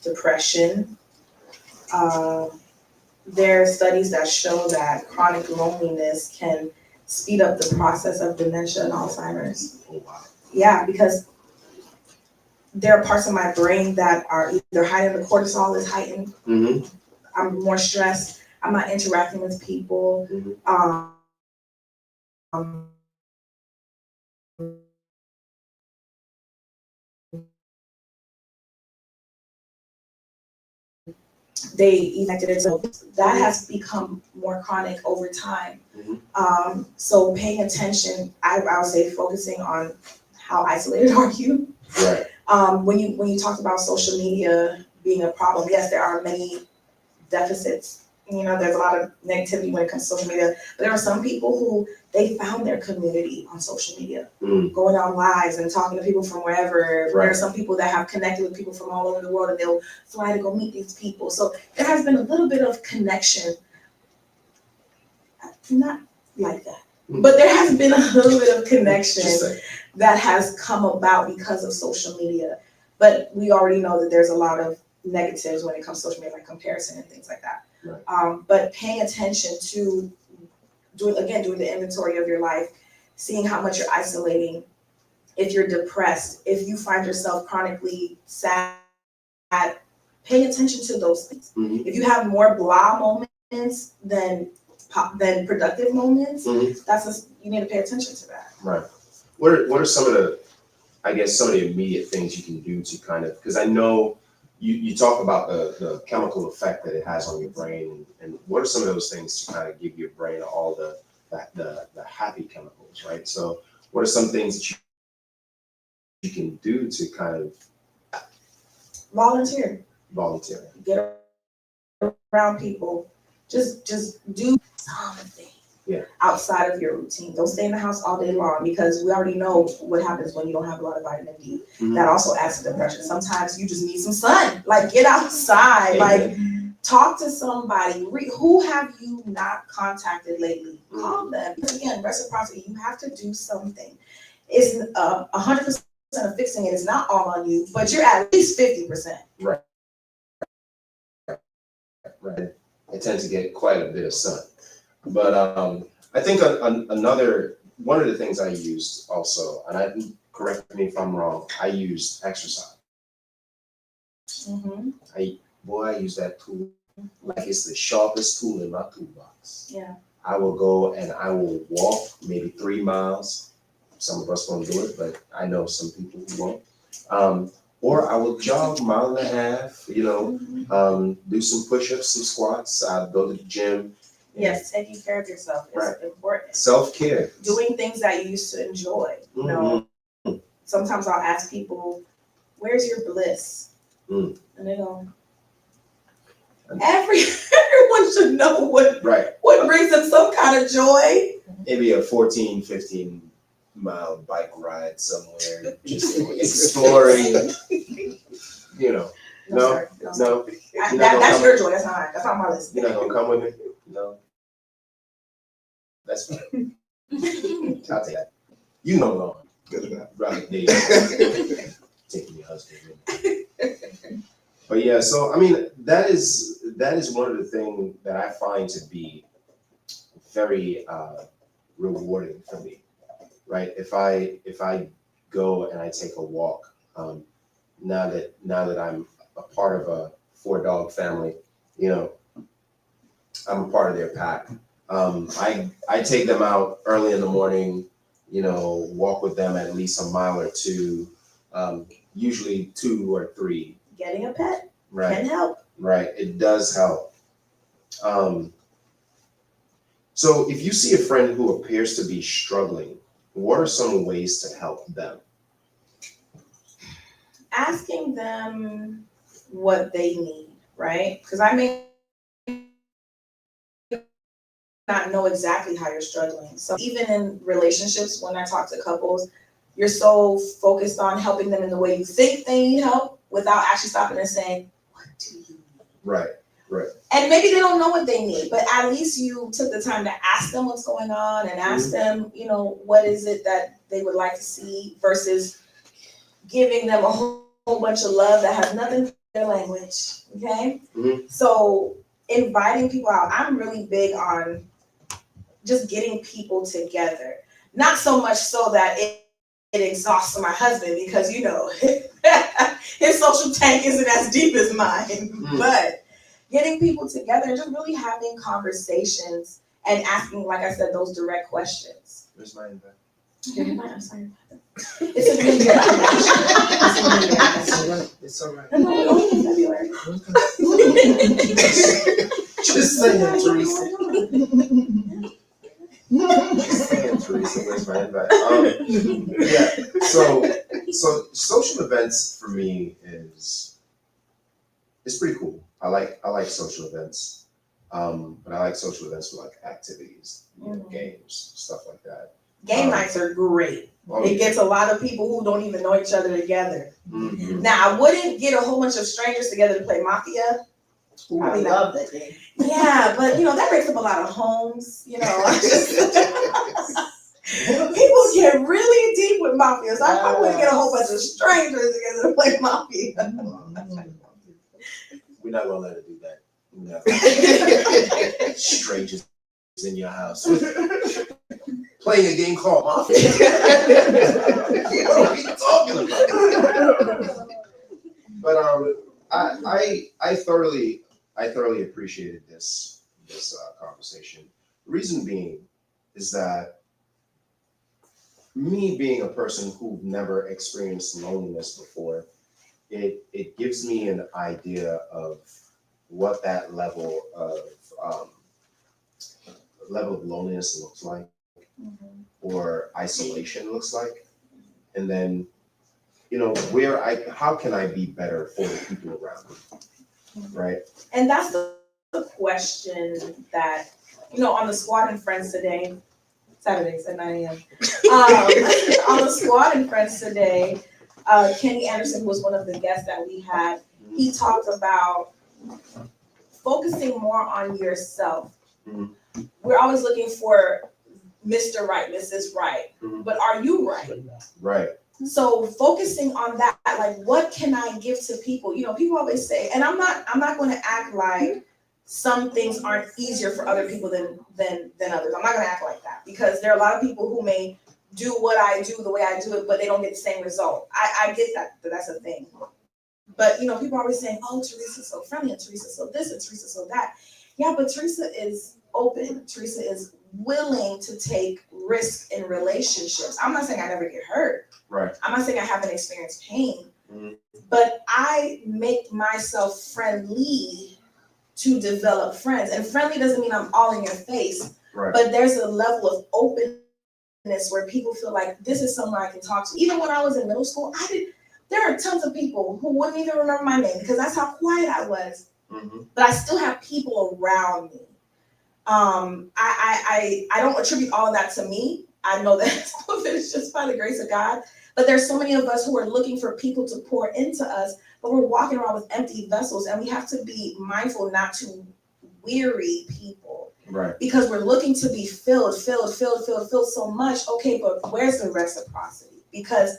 [SPEAKER 5] depression. There are studies that show that chronic loneliness can speed up the process of dementia and Alzheimer's.
[SPEAKER 2] Oh, wow.
[SPEAKER 5] Yeah, because there are parts of my brain that are either heightened, the cortisol is heightened,
[SPEAKER 2] Mm-hmm.
[SPEAKER 5] I'm more stressed, I'm not interacting with people.
[SPEAKER 2] Mhm.
[SPEAKER 5] they elected it. So that has become more chronic over time. So paying attention, I would say focusing on how isolated are you.
[SPEAKER 2] Right.
[SPEAKER 5] When you talked about social media being a problem, yes, there are many deficits. You know, there's a lot of negativity when it comes to social media. But there are some people who they found their community on social media, going on lives and talking to people from wherever.
[SPEAKER 2] Right.
[SPEAKER 5] There are some people that have connected with people from all over the world, and they'll fly to go meet these people. So there has been a little bit of connection. Not like that, but there has been a little bit of connection that has come about because of social media. But we already know that there's a lot of negatives when it comes to social media, like comparison and things like that.
[SPEAKER 2] Right.
[SPEAKER 5] But paying attention to doing the inventory of your life, seeing how much you're isolating, if you're depressed, if you find yourself chronically sad, paying attention to those things. If you have more blah moments than productive moments, you need to pay attention to that.
[SPEAKER 2] Right. What are some of the, I guess, some of the immediate things you can do to kind of, because I know you talk about the chemical effect that it has on your brain, and what are some of those things to kind of give your brain all the happy chemicals, right? So what are some things that you can do to kind of
[SPEAKER 5] Volunteer. Get around people. Just do something outside of your routine. Don't stay in the house all day long, because we already know what happens when you don't have a lot of vitamin D. That also adds to depression. Sometimes you just need some sun. Like, get outside. Like, talk to somebody. Who have you not contacted lately? Call them. Because again, reciprocity. You have to do something. It's 100% of fixing it is not all on you, but you're at least 50%.
[SPEAKER 2] Right. I tend to get quite a bit of sun. But I think another one of the things I used also, and correct me if I'm wrong, I used exercise. I use that tool like it's the sharpest tool in my toolbox.
[SPEAKER 5] Yeah.
[SPEAKER 2] I will go and I will walk maybe 3 miles. Some of us won't do it, but I know some people who won't. Or I will jog a mile and a half, do some push-ups, some squats. I'll go to the gym.
[SPEAKER 5] Yes, taking care of yourself is important.
[SPEAKER 2] Self-care.
[SPEAKER 5] Doing things that you used to enjoy. You know, sometimes I'll ask people, "Where's your bliss?" And they go, "Everyone should know what brings them some kind of joy."
[SPEAKER 2] Maybe a 14, 15 mile bike ride somewhere, just exploring. No.
[SPEAKER 5] That's your joy. That's not my list.
[SPEAKER 2] You're not gonna come with me? No. That's fine. I'll take that. You know, Lauren. Good enough. Right, taking your husband with me. But yeah, so I mean, that is one of the things that I find to be very rewarding for me. Right? If I go and I take a walk, now that I'm a part of a 4-dog family, I'm a part of their pack. I take them out early in the morning, walk with them at least a mile or two, usually 2 or 3.
[SPEAKER 5] Getting a pet can help.
[SPEAKER 2] Right, it does help. So if you see a friend who appears to be struggling, what are some ways to help them?
[SPEAKER 5] Asking them what they need, right? Because I may not know exactly how you're struggling. So even in relationships, when I talk to couples, you're so focused on helping them in the way you think they need help without actually stopping and saying, "What do you need?"
[SPEAKER 2] Right.
[SPEAKER 5] And maybe they don't know what they need, but at least you took the time to ask them what's going on and ask them, what is it that they would like to see, versus giving them a whole bunch of love that has nothing to do with their language. Okay? So inviting people out, I'm really big on just getting people together. Not so much so that it exhausts my husband, because his social tank isn't as deep as mine. But getting people together and just really having conversations and asking, like I said, those direct questions.
[SPEAKER 2] Where's my invite?
[SPEAKER 5] I'm sorry. It's a new year.
[SPEAKER 3] It's all right.
[SPEAKER 5] No, only in February.
[SPEAKER 2] Just saying, Teresa. Just saying, Teresa, where's my invite? Yeah, so social events for me is pretty cool. I like social events. But I like social events for like activities, games, stuff like that.
[SPEAKER 5] Game nights are great.
[SPEAKER 2] Oh,
[SPEAKER 5] It gets a lot of people who don't even know each other together.
[SPEAKER 2] Mhm.
[SPEAKER 5] Now, I wouldn't get a whole bunch of strangers together to play Mafia.
[SPEAKER 6] Ooh, I
[SPEAKER 5] Probably not.
[SPEAKER 6] love that game.
[SPEAKER 5] Yeah, but that breaks up a lot of homes. People get really deep with Mafia. So I wouldn't get a whole bunch of strangers together to play Mafia.
[SPEAKER 2] We're not gonna let her do that. We're not gonna strangers in your house playing a game called Mafia. What are we talking about? But I thoroughly appreciated this conversation. The reason being is that me being a person who never experienced loneliness before, it gives me an idea of what that level of loneliness looks like, or isolation looks like, and then how can I be better for the people around me, right?
[SPEAKER 5] And that's the question that, on the Squad and Friends today, Saturdays at 9 a.m. On the Squad and Friends today, Kenny Anderson, who was one of the guests that we had, he talked about focusing more on yourself.
[SPEAKER 2] Mhm.
[SPEAKER 5] We're always looking for Mr. Right, Mrs. Right,
[SPEAKER 2] Mhm.
[SPEAKER 5] but are you right?
[SPEAKER 2] Right.
[SPEAKER 5] So focusing on that, like, what can I give to people? People always say, and I'm not going to act like some things aren't easier for other people than others. I'm not going to act like that, because there are a lot of people who may do what I do the way I do it, but they don't get the same result. I get that that's a thing. But people are always saying, oh, Teresa's so friendly, and Teresa's so this, and Teresa's so that. Yeah, but Teresa is open. Teresa is willing to take risks in relationships. I'm not saying I never get hurt.
[SPEAKER 2] Right.
[SPEAKER 5] I'm not saying I haven't experienced pain.
[SPEAKER 2] Mhm.
[SPEAKER 5] But I make myself friendly to develop friends. And friendly doesn't mean I'm all in your face,
[SPEAKER 2] Right.
[SPEAKER 5] but there's a level of openness where people feel like this is someone I can talk to. Even when I was in middle school, there are tons of people who wouldn't even remember my name because that's how quiet I was.
[SPEAKER 2] Mhm.
[SPEAKER 5] But I still have people around me. I don't attribute all of that to me. I know that some of it is just by the grace of God. But there's so many of us who are looking for people to pour into us, but we're walking around with empty vessels, and we have to be mindful not to weary people.
[SPEAKER 2] Right.
[SPEAKER 5] Because we're looking to be filled so much. Okay, but where's the reciprocity? Because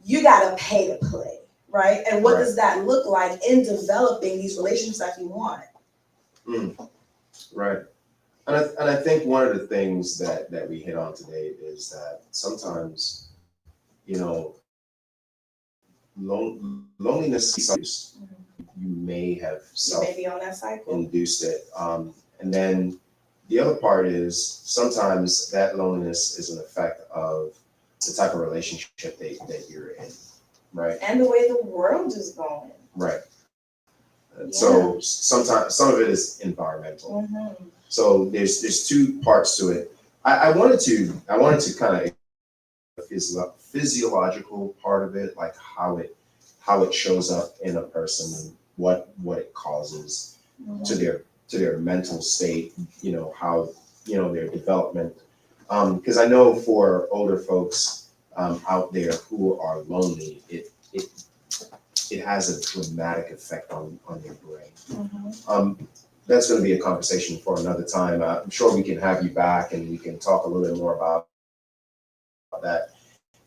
[SPEAKER 5] you gotta pay to play, right? And what does that look like in developing these relationships that you want?
[SPEAKER 2] Right. And I think one of the things that we hit on today is that sometimes, loneliness, you may have
[SPEAKER 5] You may be on that cycle.
[SPEAKER 2] induced it. And then the other part is sometimes that loneliness is an effect of the type of relationship that you're in, right?
[SPEAKER 5] And the way the world is going.
[SPEAKER 2] Right. So sometimes some of it is environmental.
[SPEAKER 5] Mm-hmm.
[SPEAKER 2] So there's two parts to it. I wanted to kind of physiological part of it, like how it shows up in a person and what it causes to their mental state, how their development. Because I know for older folks out there who are lonely, it has a dramatic effect on their brain.
[SPEAKER 5] Mm-hmm.
[SPEAKER 2] That's going to be a conversation for another time. I'm sure we can have you back and we can talk a little bit more about that.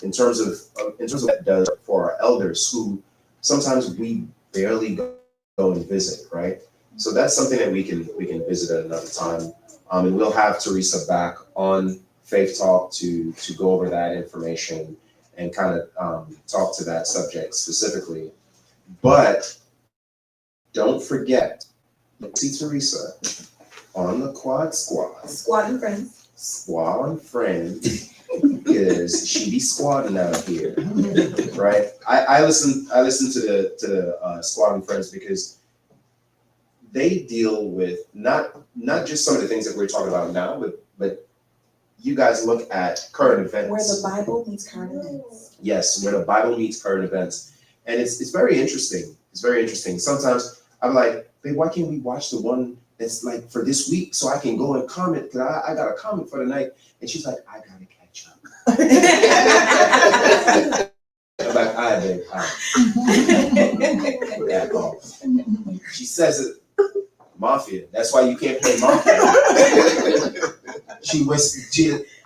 [SPEAKER 2] In terms of what it does for our elders, who sometimes we barely go and visit, right? So that's something that we can visit at another time. And we'll have Teresa back on Faith Talk to go over that information and kind of talk to that subject specifically. But don't forget, see Teresa on the Quad Squad.
[SPEAKER 5] Squad and Friends.
[SPEAKER 2] Squad and Friends because she be squatting out here, right? I listen to the Squatting Friends because they deal with not just some of the things that we're talking about now, but you guys look at current events.
[SPEAKER 5] Where the Bible meets current events.
[SPEAKER 2] Yes, where the Bible meets current events. And it's very interesting. It's very interesting. Sometimes I'm like, babe, why can't we watch the one that's like for this week so I can go and comment? Because I got a comment for the night. And she's like, I gotta catch up. I'm like, all right, babe, all right. Put that off. She says it, Mafia. That's why you can't play Mafia. She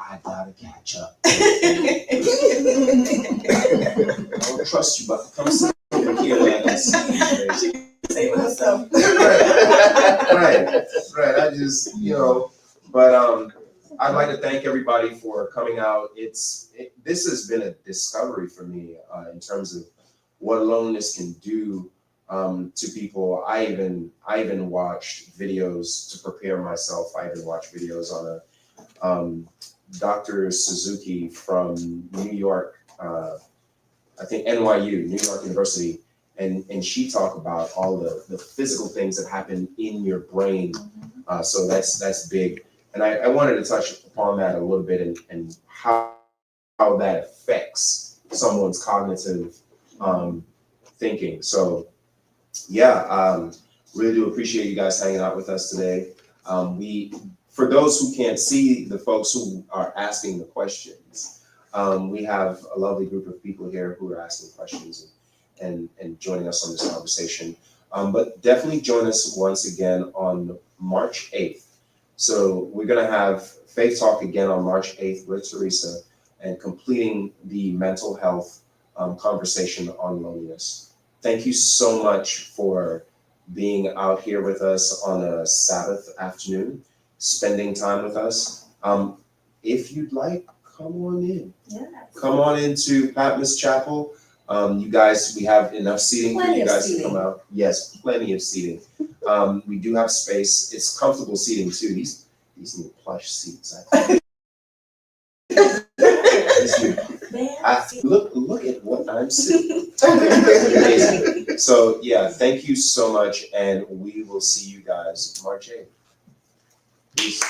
[SPEAKER 2] I gotta catch up. I don't trust you, but come sit over here like I see you, babe.
[SPEAKER 5] Saving herself.
[SPEAKER 2] Right. I just, but I'd like to thank everybody for coming out. This has been a discovery for me in terms of what loneliness can do to people. I even watched videos to prepare myself. I even watched videos on a Dr. Suzuki from New York, I think NYU, New York University. And she talked about all the physical things that happen in your brain. So that's big. And I wanted to touch upon that a little bit and how that affects someone's cognitive thinking. So yeah, really do appreciate you guys hanging out with us today. For those who can't see the folks who are asking the questions, we have a lovely group of people here who are asking questions and joining us on this conversation. But definitely join us once again on March 8th. So we're gonna have Faith Talk again on March 8th with Teresa and completing the mental health conversation on loneliness. Thank you so much for being out here with us on a Sabbath afternoon, spending time with us. If you'd like, come on in.
[SPEAKER 5] Yeah.
[SPEAKER 2] Come on into Patmos Chapel. You guys, we have enough seating for
[SPEAKER 5] Plenty
[SPEAKER 2] you
[SPEAKER 5] of
[SPEAKER 2] guys
[SPEAKER 5] seating.
[SPEAKER 2] to come out. Yes, plenty of seating. We do have space. It's comfortable seating too. These need plush seats. I think. Look at what I'm sitting. Amazing. So yeah, thank you so much, and we will see you guys March 8th. Peace.